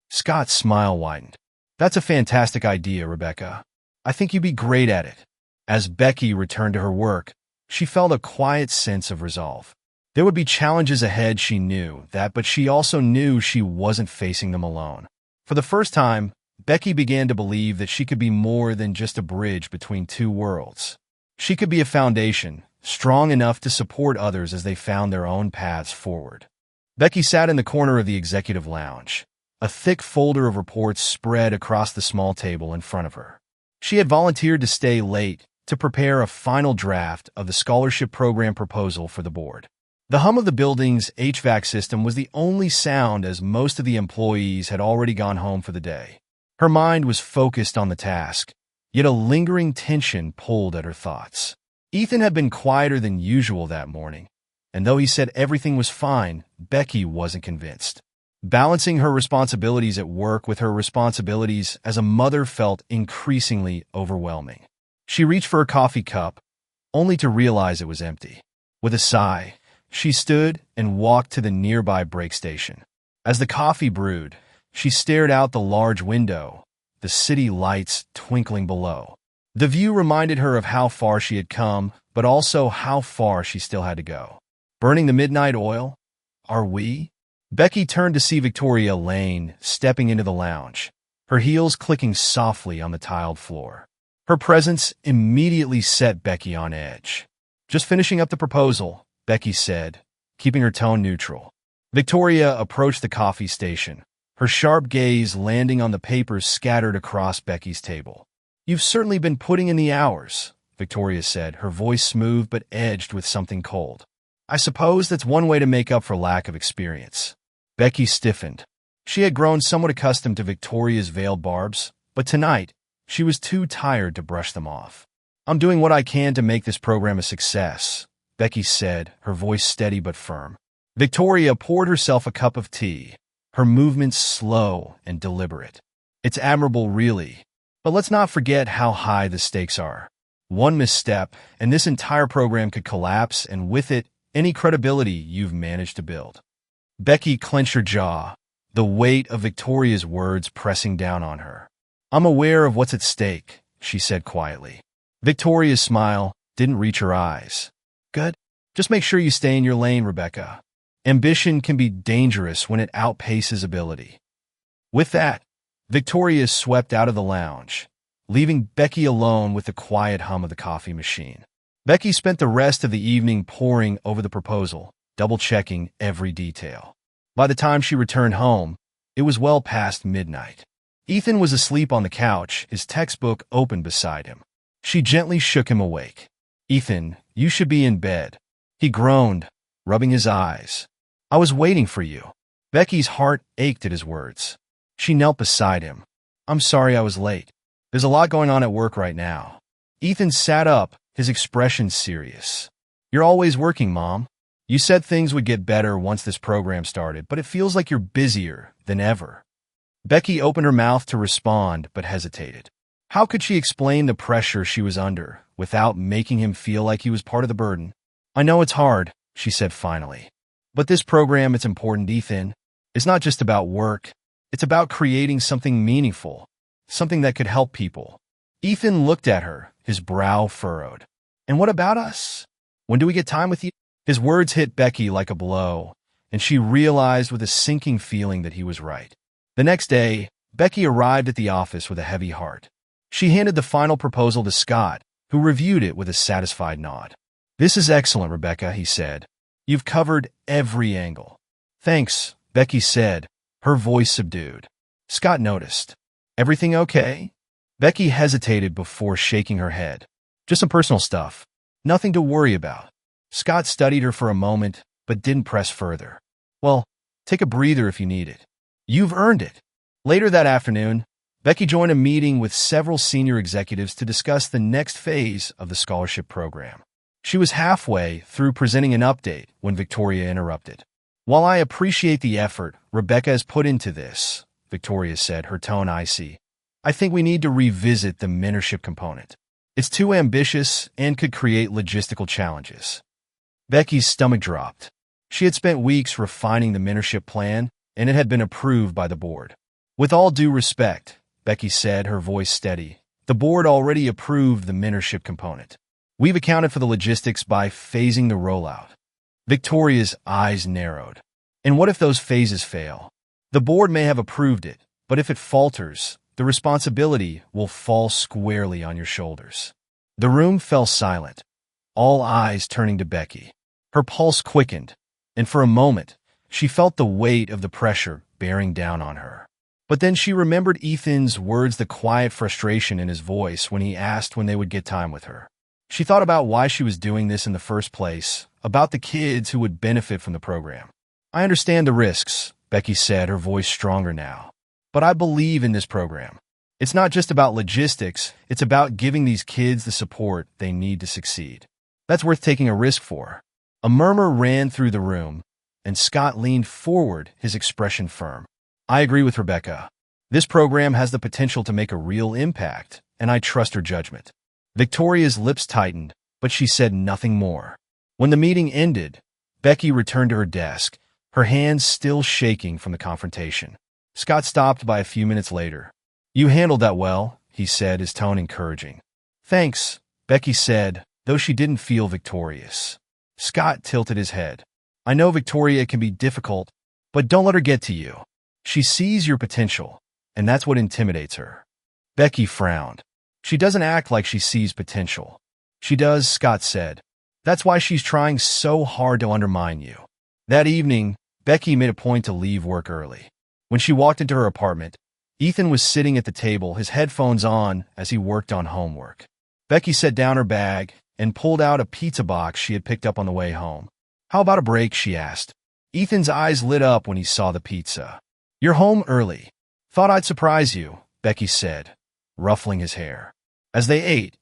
A: Scott's smile widened. That's a fantastic idea, Rebecca. I think you'd be great at it. As Becky returned to her work, she felt a quiet sense of resolve. There would be challenges ahead, she knew that, but she also knew she wasn't facing them alone. For the first time, Becky began to believe that she could be more than just a bridge between two worlds. She could be a foundation, strong enough to support others as they found their own paths forward. Becky sat in the corner of the executive lounge. A thick folder of reports spread across the small table in front of her. She had volunteered to stay late to prepare a final draft of the scholarship program proposal for the board. The hum of the building's HVAC system was the only sound as most of the employees had already gone home for the day. Her mind was focused on the task, yet a lingering tension pulled at her thoughts. Ethan had been quieter than usual that morning, and though he said everything was fine, Becky wasn't convinced. Balancing her responsibilities at work with her responsibilities as a mother felt increasingly overwhelming. She reached for a coffee cup, only to realize it was empty. With a sigh, she stood and walked to the nearby break station. As the coffee brewed, she stared out the large window, the city lights twinkling below. The view reminded her of how far she had come, but also how far she still had to go. Burning the midnight oil? Are we? Becky turned to see Victoria Lane stepping into the lounge, her heels clicking softly on the tiled floor. Her presence immediately set Becky on edge. Just finishing up the proposal, Becky said, keeping her tone neutral. Victoria approached the coffee station, her sharp gaze landing on the papers scattered across Becky's table. You've certainly been putting in the hours, Victoria said, her voice smooth but edged with something cold. I suppose that's one way to make up for lack of experience. Becky stiffened. She had grown somewhat accustomed to Victoria's veiled barbs, but tonight, she was too tired to brush them off. I'm doing what I can to make this program a success, Becky said, her voice steady but firm. Victoria poured herself a cup of tea, her movements slow and deliberate. It's admirable, really, but let's not forget how high the stakes are. One misstep, and this entire program could collapse, and with it, any credibility you've managed to build. Becky clenched her jaw, the weight of Victoria's words pressing down on her. I'm aware of what's at stake, she said quietly. Victoria's smile didn't reach her eyes. Good. Just make sure you stay in your lane, Rebecca. Ambition can be dangerous when it outpaces ability. With that, Victoria swept out of the lounge, leaving Becky alone with the quiet hum of the coffee machine. Becky spent the rest of the evening poring over the proposal, double-checking every detail. By the time she returned home, it was well past midnight. Ethan was asleep on the couch, his textbook open beside him. She gently shook him awake. "Ethan, you should be in bed." He groaned, rubbing his eyes. "I was waiting for you." Becky's heart ached at his words. She knelt beside him. "I'm sorry I was late. There's a lot going on at work right now." Ethan sat up, his expression serious. "You're always working, Mom. You said things would get better once this program started, but it feels like you're busier than ever." Becky opened her mouth to respond, but hesitated. How could she explain the pressure she was under without making him feel like he was part of the burden? "I know it's hard," she said finally. "But this program, it's important, Ethan. It's not just about work. It's about creating something meaningful, something that could help people." Ethan looked at her, his brow furrowed. "And what about us? When do we get time with you?" His words hit Becky like a blow, and she realized with a sinking feeling that he was right. The next day, Becky arrived at the office with a heavy heart. She handed the final proposal to Scott, who reviewed it with a satisfied nod. "This is excellent, Rebecca," he said. "You've covered every angle." "Thanks," Becky said, her voice subdued. Scott noticed. "Everything okay?" Becky hesitated before shaking her head. "Just some personal stuff. Nothing to worry about." Scott studied her for a moment, but didn't press further. "Well, take a breather if you need it. You've earned it." Later that afternoon, Becky joined a meeting with several senior executives to discuss the next phase of the scholarship program. She was halfway through presenting an update when Victoria interrupted. "While I appreciate the effort Rebecca has put into this," Victoria said, her tone icy, "I think we need to revisit the mentorship component. It's too ambitious and could create logistical challenges." Becky's stomach dropped. She had spent weeks refining the mentorship plan, and it had been approved by the board. "With all due respect," Becky said, her voice steady, "the board already approved the mentorship component. We've accounted for the logistics by phasing the rollout." Victoria's eyes narrowed. "And what if those phases fail? The board may have approved it, but if it falters, the responsibility will fall squarely on your shoulders." The room fell silent, all eyes turning to Becky. Her pulse quickened, and for a moment, she felt the weight of the pressure bearing down on her. But then she remembered Ethan's words, the quiet frustration in his voice when he asked when they would get time with her. She thought about why she was doing this in the first place, about the kids who would benefit from the program. "I understand the risks," Becky said, her voice stronger now. "But I believe in this program. It's not just about logistics, it's about giving these kids the support they need to succeed. That's worth taking a risk for." A murmur ran through the room, and Scott leaned forward, his expression firm. "I agree with Rebecca. This program has the potential to make a real impact, and I trust her judgment." Victoria's lips tightened, but she said nothing more. When the meeting ended, Becky returned to her desk, her hands still shaking from the confrontation. Scott stopped by a few minutes later. "You handled that well," he said, his tone encouraging. "Thanks," Becky said, though she didn't feel victorious. Scott tilted his head. "I know Victoria can be difficult, but don't let her get to you. She sees your potential, and that's what intimidates her." Becky frowned. "She doesn't act like she sees potential." "She does," Scott said. "That's why she's trying so hard to undermine you." That evening, Becky made a point to leave work early. When she walked into her apartment, Ethan was sitting at the table, his headphones on as he worked on homework. Becky set down her bag and pulled out a pizza box she had picked up on the way home. "How about a break?" she asked. Ethan's eyes lit up when he saw the pizza. "You're home early. Thought I'd surprise you," Becky said, ruffling his hair. As they ate,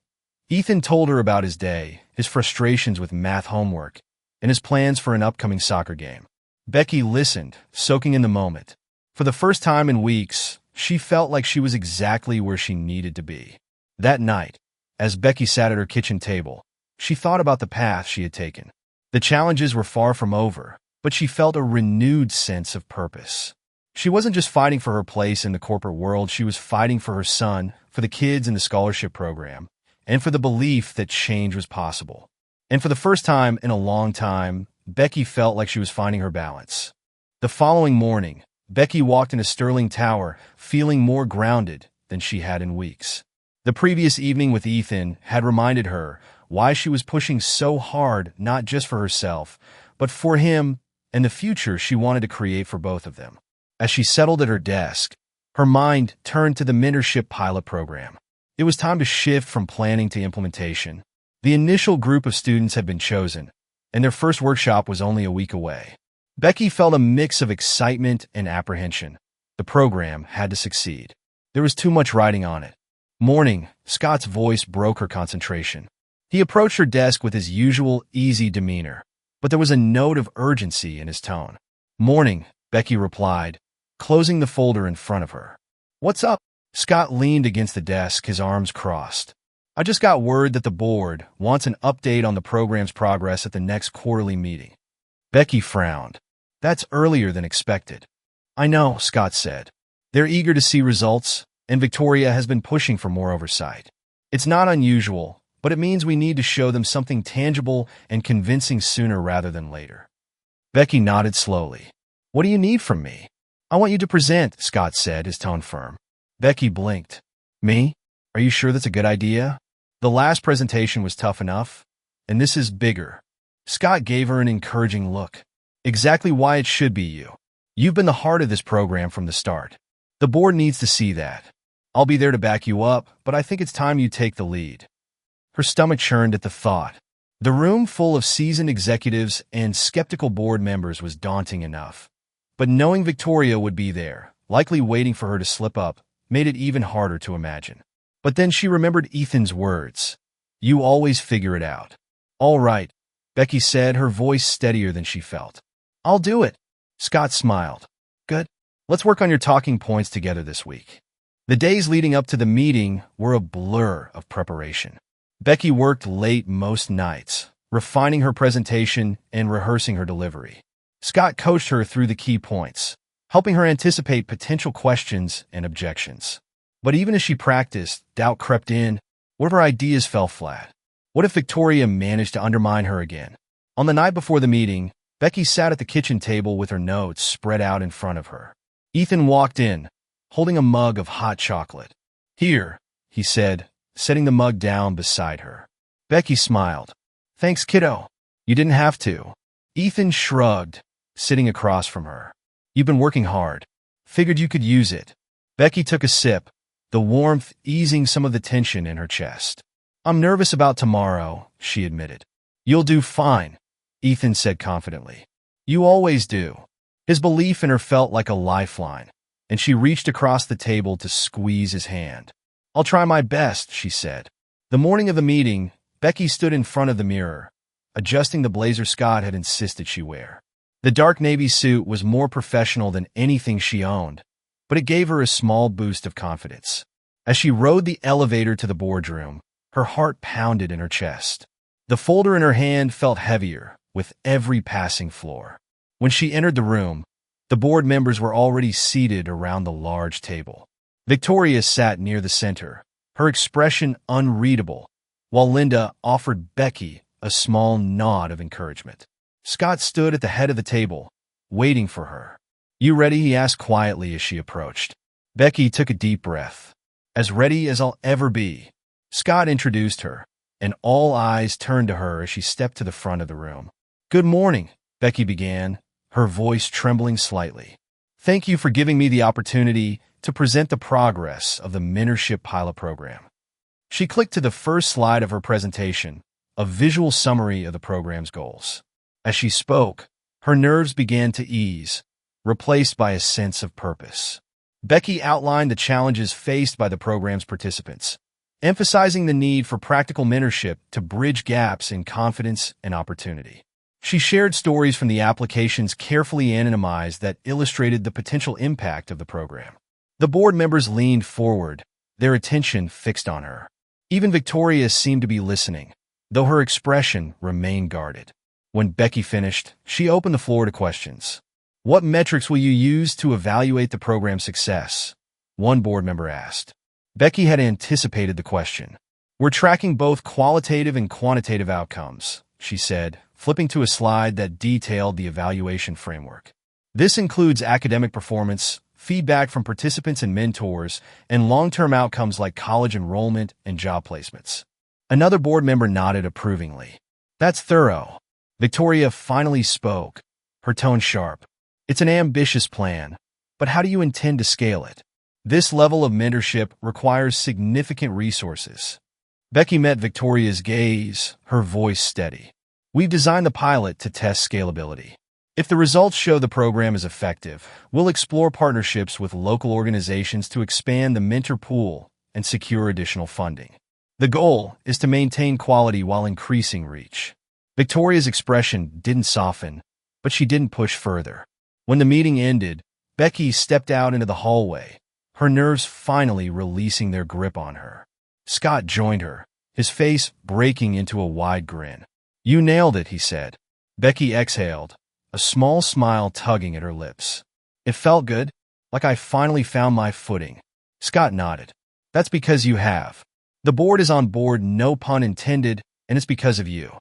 A: Ethan told her about his day, his frustrations with math homework, and his plans for an upcoming soccer game. Becky listened, soaking in the moment. For the first time in weeks, she felt like she was exactly where she needed to be. That night, as Becky sat at her kitchen table, she thought about the path she had taken. The challenges were far from over, but she felt a renewed sense of purpose. She wasn't just fighting for her place in the corporate world, she was fighting for her son, for the kids in the scholarship program, and for the belief that change was possible. And for the first time in a long time, Becky felt like she was finding her balance. The following morning, Becky walked into Sterling Tower, feeling more grounded than she had in weeks. The previous evening with Ethan had reminded her why she was pushing so hard, not just for herself, but for him and the future she wanted to create for both of them. As she settled at her desk, her mind turned to the mentorship pilot program. It was time to shift from planning to implementation. The initial group of students had been chosen, and their first workshop was only a week away. Becky felt a mix of excitement and apprehension. The program had to succeed. There was too much riding on it. Morning, Scott's voice broke her concentration. He approached her desk with his usual easy demeanor, but there was a note of urgency in his tone. Morning, Becky replied, closing the folder in front of her. What's up? Scott leaned against the desk, his arms crossed. I just got word that the board wants an update on the program's progress at the next quarterly meeting. Becky frowned. That's earlier than expected. I know, Scott said. They're eager to see results, and Victoria has been pushing for more oversight. It's not unusual, but it means we need to show them something tangible and convincing sooner rather than later. Becky nodded slowly. What do you need from me? I want you to present, Scott said, his tone firm. Becky blinked. Me? Are you sure that's a good idea? The last presentation was tough enough, and this is bigger. Scott gave her an encouraging look. Exactly why it should be you. You've been the heart of this program from the start. The board needs to see that. I'll be there to back you up, but I think it's time you take the lead. Her stomach churned at the thought. The room full of seasoned executives and skeptical board members was daunting enough. But knowing Victoria would be there, likely waiting for her to slip up, made it even harder to imagine. But then she remembered Ethan's words. You always figure it out. All right, Becky said, her voice steadier than she felt. I'll do it. Scott smiled. Good. Let's work on your talking points together this week. The days leading up to the meeting were a blur of preparation. Becky worked late most nights, refining her presentation and rehearsing her delivery. Scott coached her through the key points, helping her anticipate potential questions and objections. But even as she practiced, doubt crept in. What if her ideas fell flat? What if Victoria managed to undermine her again? On the night before the meeting, Becky sat at the kitchen table with her notes spread out in front of her. Ethan walked in, holding a mug of hot chocolate. Here, he said, setting the mug down beside her. Becky smiled. Thanks, kiddo. You didn't have to. Ethan shrugged, sitting across from her. You've been working hard. Figured you could use it. Becky took a sip, the warmth easing some of the tension in her chest. I'm nervous about tomorrow, she admitted. You'll do fine, Ethan said confidently. You always do. His belief in her felt like a lifeline, and she reached across the table to squeeze his hand. I'll try my best, she said. The morning of the meeting, Becky stood in front of the mirror, adjusting the blazer Scott had insisted she wear. The dark navy suit was more professional than anything she owned, but it gave her a small boost of confidence. As she rode the elevator to the boardroom, her heart pounded in her chest. The folder in her hand felt heavier with every passing floor. When she entered the room, the board members were already seated around the large table. Victoria sat near the center, her expression unreadable, while Linda offered Becky a small nod of encouragement. Scott stood at the head of the table, waiting for her. You ready? He asked quietly as she approached. Becky took a deep breath. As ready as I'll ever be. Scott introduced her, and all eyes turned to her as she stepped to the front of the room. Good morning, Becky began, her voice trembling slightly. Thank you for giving me the opportunity to present the progress of the mentorship pilot program. She clicked to the first slide of her presentation, a visual summary of the program's goals. As she spoke, her nerves began to ease, replaced by a sense of purpose. Becky outlined the challenges faced by the program's participants, emphasizing the need for practical mentorship to bridge gaps in confidence and opportunity. She shared stories from the applications carefully anonymized that illustrated the potential impact of the program. The board members leaned forward, their attention fixed on her. Even Victoria seemed to be listening, though her expression remained guarded. When Becky finished, she opened the floor to questions. What metrics will you use to evaluate the program's success? One board member asked. Becky had anticipated the question. We're tracking both qualitative and quantitative outcomes, she said, flipping to a slide that detailed the evaluation framework. This includes academic performance, feedback from participants and mentors, and long-term outcomes like college enrollment and job placements. Another board member nodded approvingly. That's thorough. Victoria finally spoke, her tone sharp. It's an ambitious plan, but how do you intend to scale it? This level of mentorship requires significant resources. Becky met Victoria's gaze, her voice steady. We've designed the pilot to test scalability. If the results show the program is effective, we'll explore partnerships with local organizations to expand the mentor pool and secure additional funding. The goal is to maintain quality while increasing reach. Victoria's expression didn't soften, but she didn't push further. When the meeting ended, Becky stepped out into the hallway, her nerves finally releasing their grip on her. Scott joined her, his face breaking into a wide grin. You nailed it, he said. Becky exhaled, a small smile tugging at her lips. It felt good, like I finally found my footing. Scott nodded. That's because you have. The board is on board, no pun intended, and it's because of you.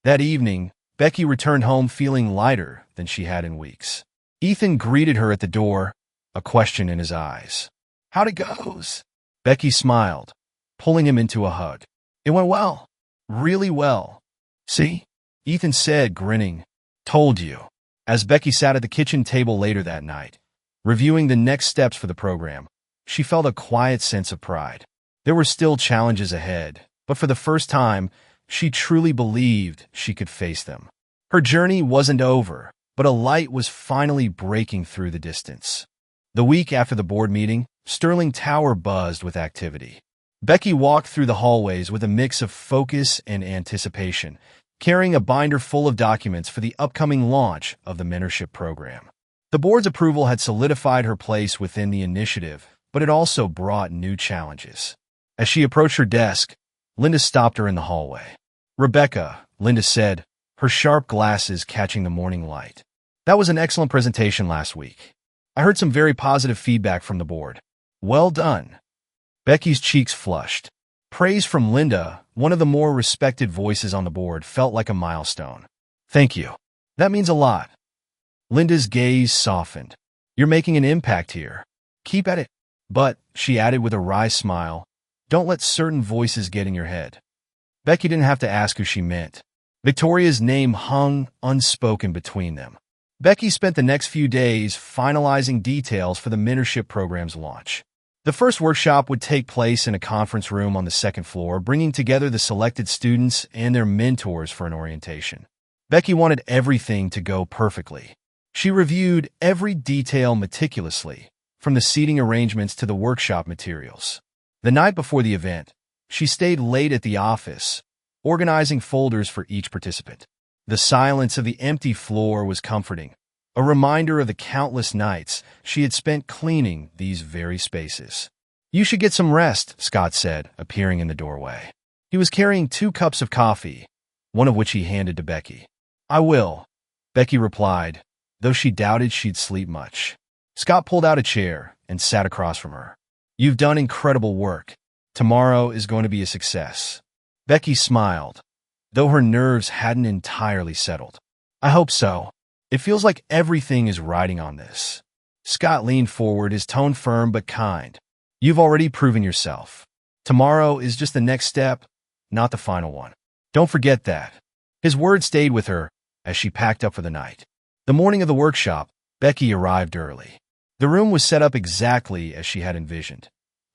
A: That evening, Becky returned home feeling lighter than she had in weeks. Ethan greeted her at the door, a question in his eyes. How'd it goes? Becky smiled, pulling him into a hug. It went well. Really well. See? Ethan said, grinning. Told you. As Becky sat at the kitchen table later that night, reviewing the next steps for the program, she felt a quiet sense of pride. There were still challenges ahead, but for the first time, she truly believed she could face them. Her journey wasn't over, but a light was finally breaking through the distance. The week after the board meeting, Sterling Tower buzzed with activity. Becky walked through the hallways with a mix of focus and anticipation, carrying a binder full of documents for the upcoming launch of the mentorship program. The board's approval had solidified her place within the initiative, but it also brought new challenges. As she approached her desk, Linda stopped her in the hallway. Rebecca, Linda said, her sharp glasses catching the morning light. That was an excellent presentation last week. I heard some very positive feedback from the board. Well done. Becky's cheeks flushed. Praise from Linda, one of the more respected voices on the board, felt like a milestone. Thank you. That means a lot. Linda's gaze softened. You're making an impact here. Keep at it. But, she added with a wry smile, don't let certain voices get in your head. Becky didn't have to ask who she meant. Victoria's name hung unspoken between them. Becky spent the next few days finalizing details for the mentorship program's launch. The first workshop would take place in a conference room on the second floor, bringing together the selected students and their mentors for an orientation. Becky wanted everything to go perfectly. She reviewed every detail meticulously, from the seating arrangements to the workshop materials. The night before the event, she stayed late at the office, organizing folders for each participant. The silence of the empty floor was comforting, a reminder of the countless nights she had spent cleaning these very spaces. You should get some rest, Scott said, appearing in the doorway. He was carrying 2 cups of coffee, one of which he handed to Becky. I will, Becky replied, though she doubted she'd sleep much. Scott pulled out a chair and sat across from her. You've done incredible work. Tomorrow is going to be a success. Becky smiled, though her nerves hadn't entirely settled. I hope so. It feels like everything is riding on this. Scott leaned forward, his tone firm but kind. You've already proven yourself. Tomorrow is just the next step, not the final one. Don't forget that. His words stayed with her as she packed up for the night. The morning of the workshop, Becky arrived early. The room was set up exactly as she had envisioned.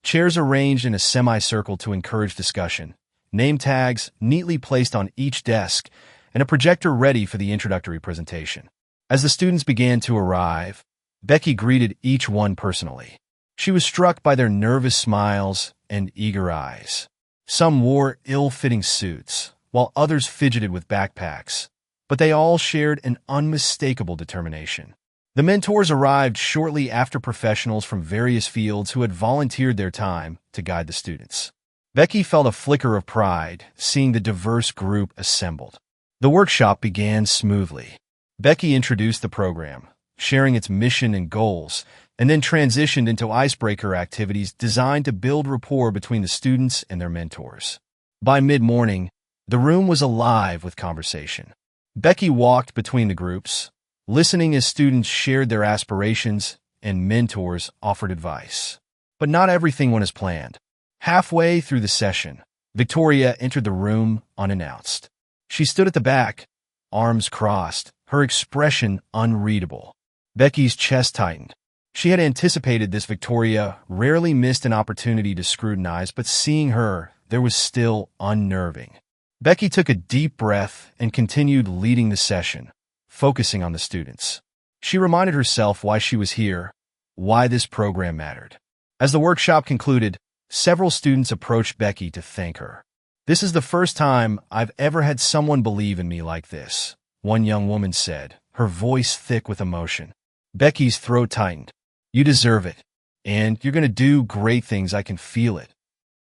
A: Chairs arranged in a semicircle to encourage discussion, name tags neatly placed on each desk, and a projector ready for the introductory presentation. As the students began to arrive, Becky greeted each one personally. She was struck by their nervous smiles and eager eyes. Some wore ill-fitting suits, while others fidgeted with backpacks, but they all shared an unmistakable determination. The mentors arrived shortly after professionals from various fields who had volunteered their time to guide the students. Becky felt a flicker of pride seeing the diverse group assembled. The workshop began smoothly. Becky introduced the program, sharing its mission and goals, and then transitioned into icebreaker activities designed to build rapport between the students and their mentors. By mid-morning, the room was alive with conversation. Becky walked between the groups, listening as students shared their aspirations and mentors offered advice. But not everything went as planned. Halfway through the session, Victoria entered the room unannounced. She stood at the back, arms crossed, her expression unreadable. Becky's chest tightened. She had anticipated this. Victoria rarely missed an opportunity to scrutinize, but seeing her, there was still unnerving. Becky took a deep breath and continued leading the session, focusing on the students. She reminded herself why she was here, why this program mattered. As the workshop concluded, several students approached Becky to thank her. "This is the first time I've ever had someone believe in me like this," one young woman said, her voice thick with emotion. Becky's throat tightened. "You deserve it, and you're going to do great things. I can feel it."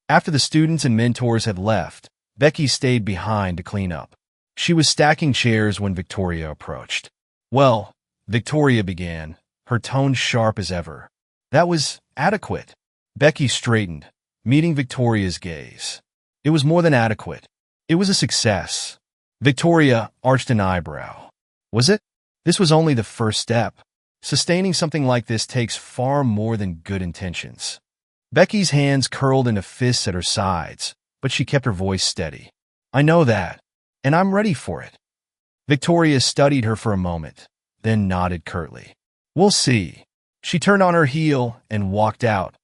A: After the students and mentors had left, Becky stayed behind to clean up. She was stacking chairs when Victoria approached. "Well," Victoria began, her tone sharp as ever. "That was adequate." Becky straightened, meeting Victoria's gaze. "It was more than adequate. It was a success." Victoria arched an eyebrow. "Was it? This was only the first step. Sustaining something like this takes far more than good intentions." Becky's hands curled into fists at her sides, but she kept her voice steady. "I know that, and I'm ready for it." Victoria studied her for a moment, then nodded curtly. "We'll see." She turned on her heel and walked out,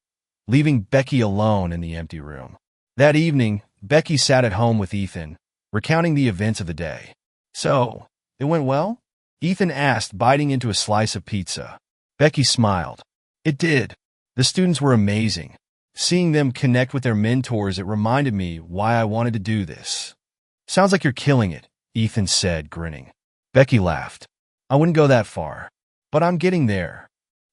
A: leaving Becky alone in the empty room. That evening, Becky sat at home with Ethan, recounting the events of the day. "So, it went well?" Ethan asked, biting into a slice of pizza. Becky smiled. "It did. The students were amazing. Seeing them connect with their mentors, it reminded me why I wanted to do this." "Sounds like you're killing it," Ethan said, grinning. Becky laughed. "I wouldn't go that far, but I'm getting there."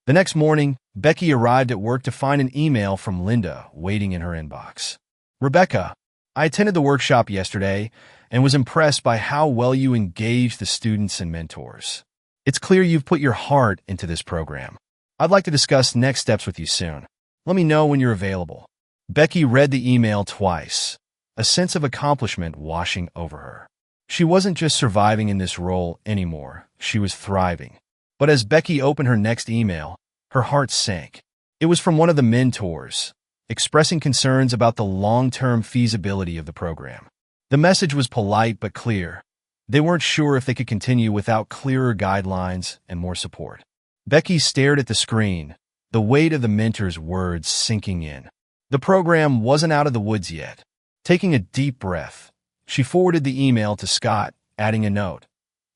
A: The next morning, Becky arrived at work to find an email from Linda waiting in her inbox. "Rebecca, I attended the workshop yesterday and was impressed by how well you engaged the students and mentors. It's clear you've put your heart into this program. I'd like to discuss next steps with you soon. Let me know when you're available." Becky read the email twice, a sense of accomplishment washing over her. She wasn't just surviving in this role anymore, she was thriving. But as Becky opened her next email, her heart sank. It was from one of the mentors, expressing concerns about the long-term feasibility of the program. The message was polite but clear. They weren't sure if they could continue without clearer guidelines and more support. Becky stared at the screen, the weight of the mentor's words sinking in. The program wasn't out of the woods yet. Taking a deep breath, she forwarded the email to Scott, adding a note.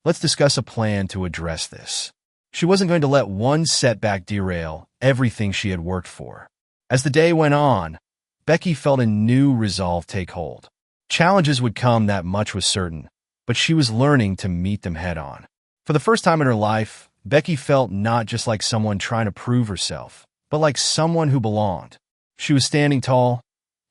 A: "Let's discuss a plan to address this." She wasn't going to let one setback derail everything she had worked for. As the day went on, Becky felt a new resolve take hold. Challenges would come, that much was certain, but she was learning to meet them head-on. For the first time in her life, Becky felt not just like someone trying to prove herself, but like someone who belonged. She was standing tall,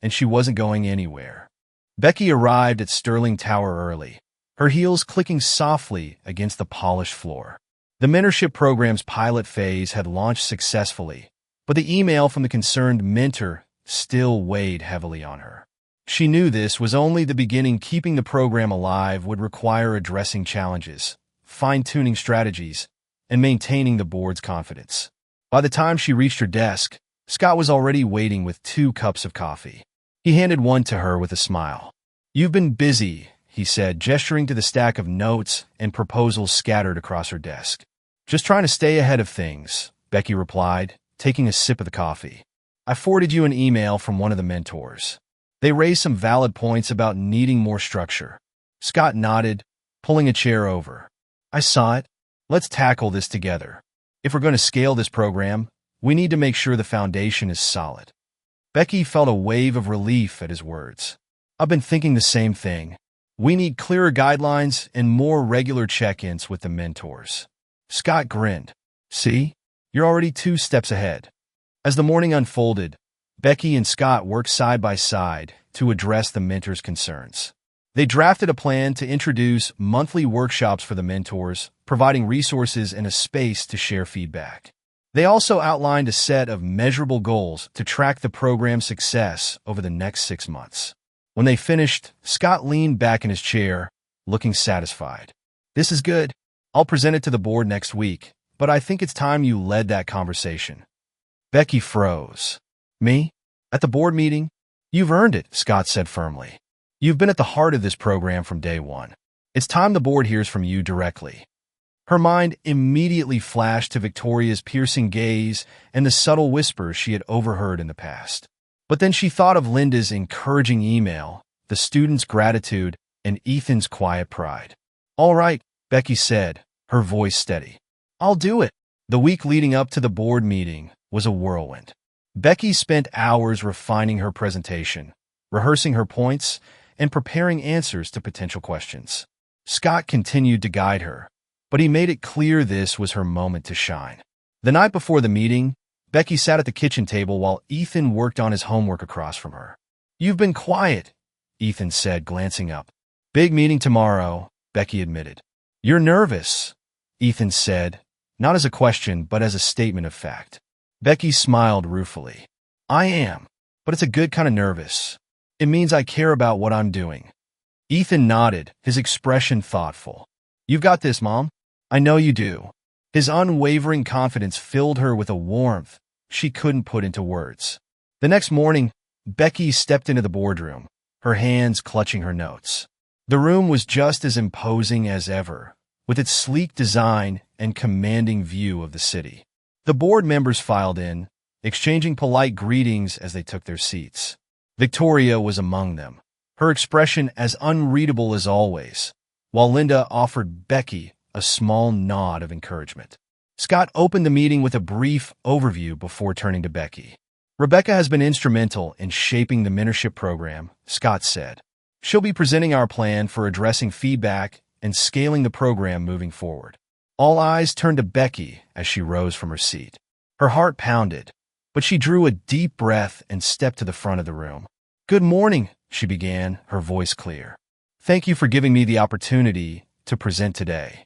A: and she wasn't going anywhere. Becky arrived at Sterling Tower early, her heels clicking softly against the polished floor. The mentorship program's pilot phase had launched successfully, but the email from the concerned mentor still weighed heavily on her. She knew this was only the beginning. Keeping the program alive would require addressing challenges, fine-tuning strategies, and maintaining the board's confidence. By the time she reached her desk, Scott was already waiting with 2 cups of coffee. He handed one to her with a smile. "You've been busy," he said, gesturing to the stack of notes and proposals scattered across her desk. "Just trying to stay ahead of things," Becky replied, taking a sip of the coffee. "I forwarded you an email from one of the mentors. They raised some valid points about needing more structure." Scott nodded, pulling a chair over. "I saw it. Let's tackle this together. If we're going to scale this program, we need to make sure the foundation is solid." Becky felt a wave of relief at his words. "I've been thinking the same thing. We need clearer guidelines and more regular check-ins with the mentors." Scott grinned. "See? You're already 2 steps ahead." As the morning unfolded, Becky and Scott worked side by side to address the mentors' concerns. They drafted a plan to introduce monthly workshops for the mentors, providing resources and a space to share feedback. They also outlined a set of measurable goals to track the program's success over the next 6 months. When they finished, Scott leaned back in his chair, looking satisfied. "This is good. I'll present it to the board next week, but I think it's time you led that conversation. Becky froze. Me? At the board meeting? You've earned it, Scott said firmly. You've been at the heart of this program from day one. It's time the board hears from you directly. Her mind immediately flashed to Victoria's piercing gaze and the subtle whispers she had overheard in the past. But then she thought of Linda's encouraging email, the students' gratitude, and Ethan's quiet pride. All right, Becky said, her voice steady. I'll do it. The week leading up to the board meeting was a whirlwind. Becky spent hours refining her presentation, rehearsing her points, and preparing answers to potential questions. Scott continued to guide her, but he made it clear this was her moment to shine. The night before the meeting, Becky sat at the kitchen table while Ethan worked on his homework across from her. You've been quiet, Ethan said, glancing up. Big meeting tomorrow, Becky admitted. You're nervous, Ethan said, not as a question but as a statement of fact. Becky smiled ruefully. I am, but it's a good kind of nervous. It means I care about what I'm doing. Ethan nodded, his expression thoughtful. You've got this, Mom. I know you do. His unwavering confidence filled her with a warmth she couldn't put into words. The next morning, Becky stepped into the boardroom, her hands clutching her notes. The room was just as imposing as ever, with its sleek design and commanding view of the city. The board members filed in, exchanging polite greetings as they took their seats. Victoria was among them, her expression as unreadable as always, while Linda offered Becky a small nod of encouragement. Scott opened the meeting with a brief overview before turning to Becky. Rebecca has been instrumental in shaping the mentorship program, Scott said. She'll be presenting our plan for addressing feedback and scaling the program moving forward. All eyes turned to Becky as she rose from her seat. Her heart pounded, but she drew a deep breath and stepped to the front of the room. Good morning, she began, her voice clear. Thank you for giving me the opportunity to present today.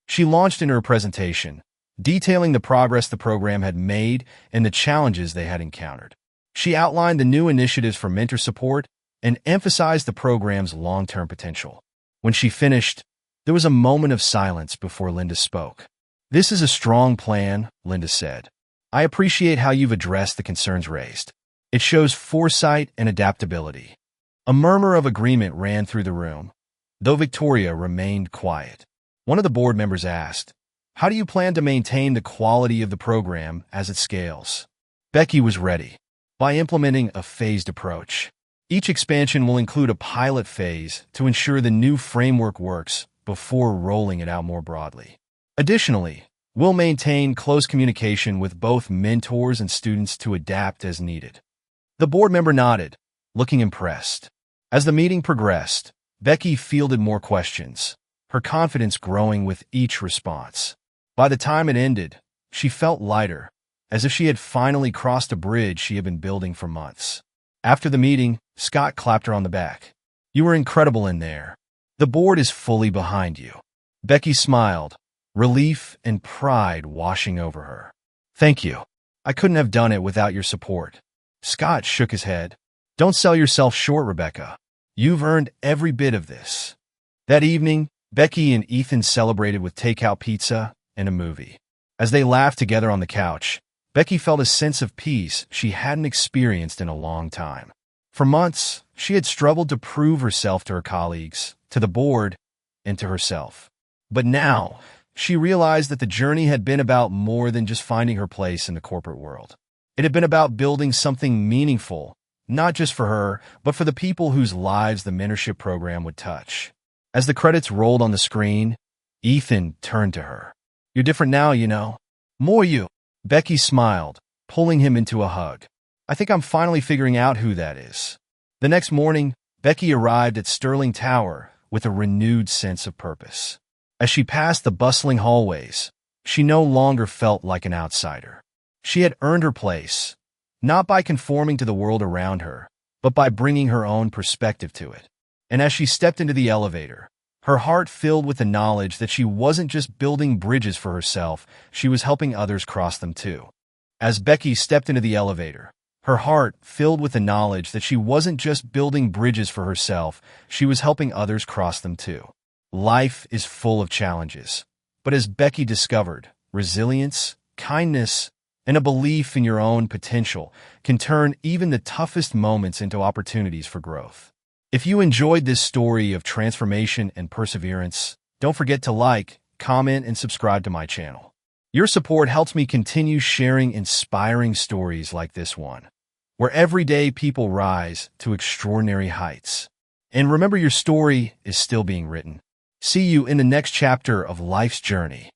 A: She launched into her presentation, detailing the progress the program had made and the challenges they had encountered. She outlined the new initiatives for mentor support and emphasized the program's long-term potential. When she finished, there was a moment of silence before Linda spoke. This is a strong plan, Linda said. I appreciate how you've addressed the concerns raised. It shows foresight and adaptability. A murmur of agreement ran through the room, though Victoria remained quiet. One of the board members asked, how do you plan to maintain the quality of the program as it scales? Becky was ready. By implementing a phased approach. Each expansion will include a pilot phase to ensure the new framework works before rolling it out more broadly. Additionally, we'll maintain close communication with both mentors and students to adapt as needed. The board member nodded, looking impressed. As the meeting progressed, Becky fielded more questions, her confidence growing with each response. By the time it ended, she felt lighter, as if she had finally crossed a bridge she had been building for months. After the meeting, Scott clapped her on the back. You were incredible in there. The board is fully behind you. Becky smiled, relief and pride washing over her. Thank you. I couldn't have done it without your support. Scott shook his head. Don't sell yourself short, Rebecca. You've earned every bit of this. That evening, Becky and Ethan celebrated with takeout pizza and a movie. As they laughed together on the couch, Becky felt a sense of peace she hadn't experienced in a long time. For months, she had struggled to prove herself to her colleagues, to the board, and to herself. But now, she realized that the journey had been about more than just finding her place in the corporate world. It had been about building something meaningful, not just for her, but for the people whose lives the mentorship program would touch. As the credits rolled on the screen, Ethan turned to her. You're different now, you know. More you. Becky smiled, pulling him into a hug. I think I'm finally figuring out who that is. The next morning, Becky arrived at Sterling Tower with a renewed sense of purpose. As she passed the bustling hallways, she no longer felt like an outsider. She had earned her place, not by conforming to the world around her, but by bringing her own perspective to it. And as she stepped into the elevator, her heart filled with the knowledge that she wasn't just building bridges for herself, she was helping others cross them too. As Becky stepped into the elevator, her heart filled with the knowledge that she wasn't just building bridges for herself, she was helping others cross them too. Life is full of challenges, But as Becky discovered, resilience, kindness, and a belief in your own potential can turn even the toughest moments into opportunities for growth. If you enjoyed this story of transformation and perseverance, don't forget to like, comment, and subscribe to my channel. Your support helps me continue sharing inspiring stories like this one, where everyday people rise to extraordinary heights. And remember, your story is still being written. See you in the next chapter of life's journey.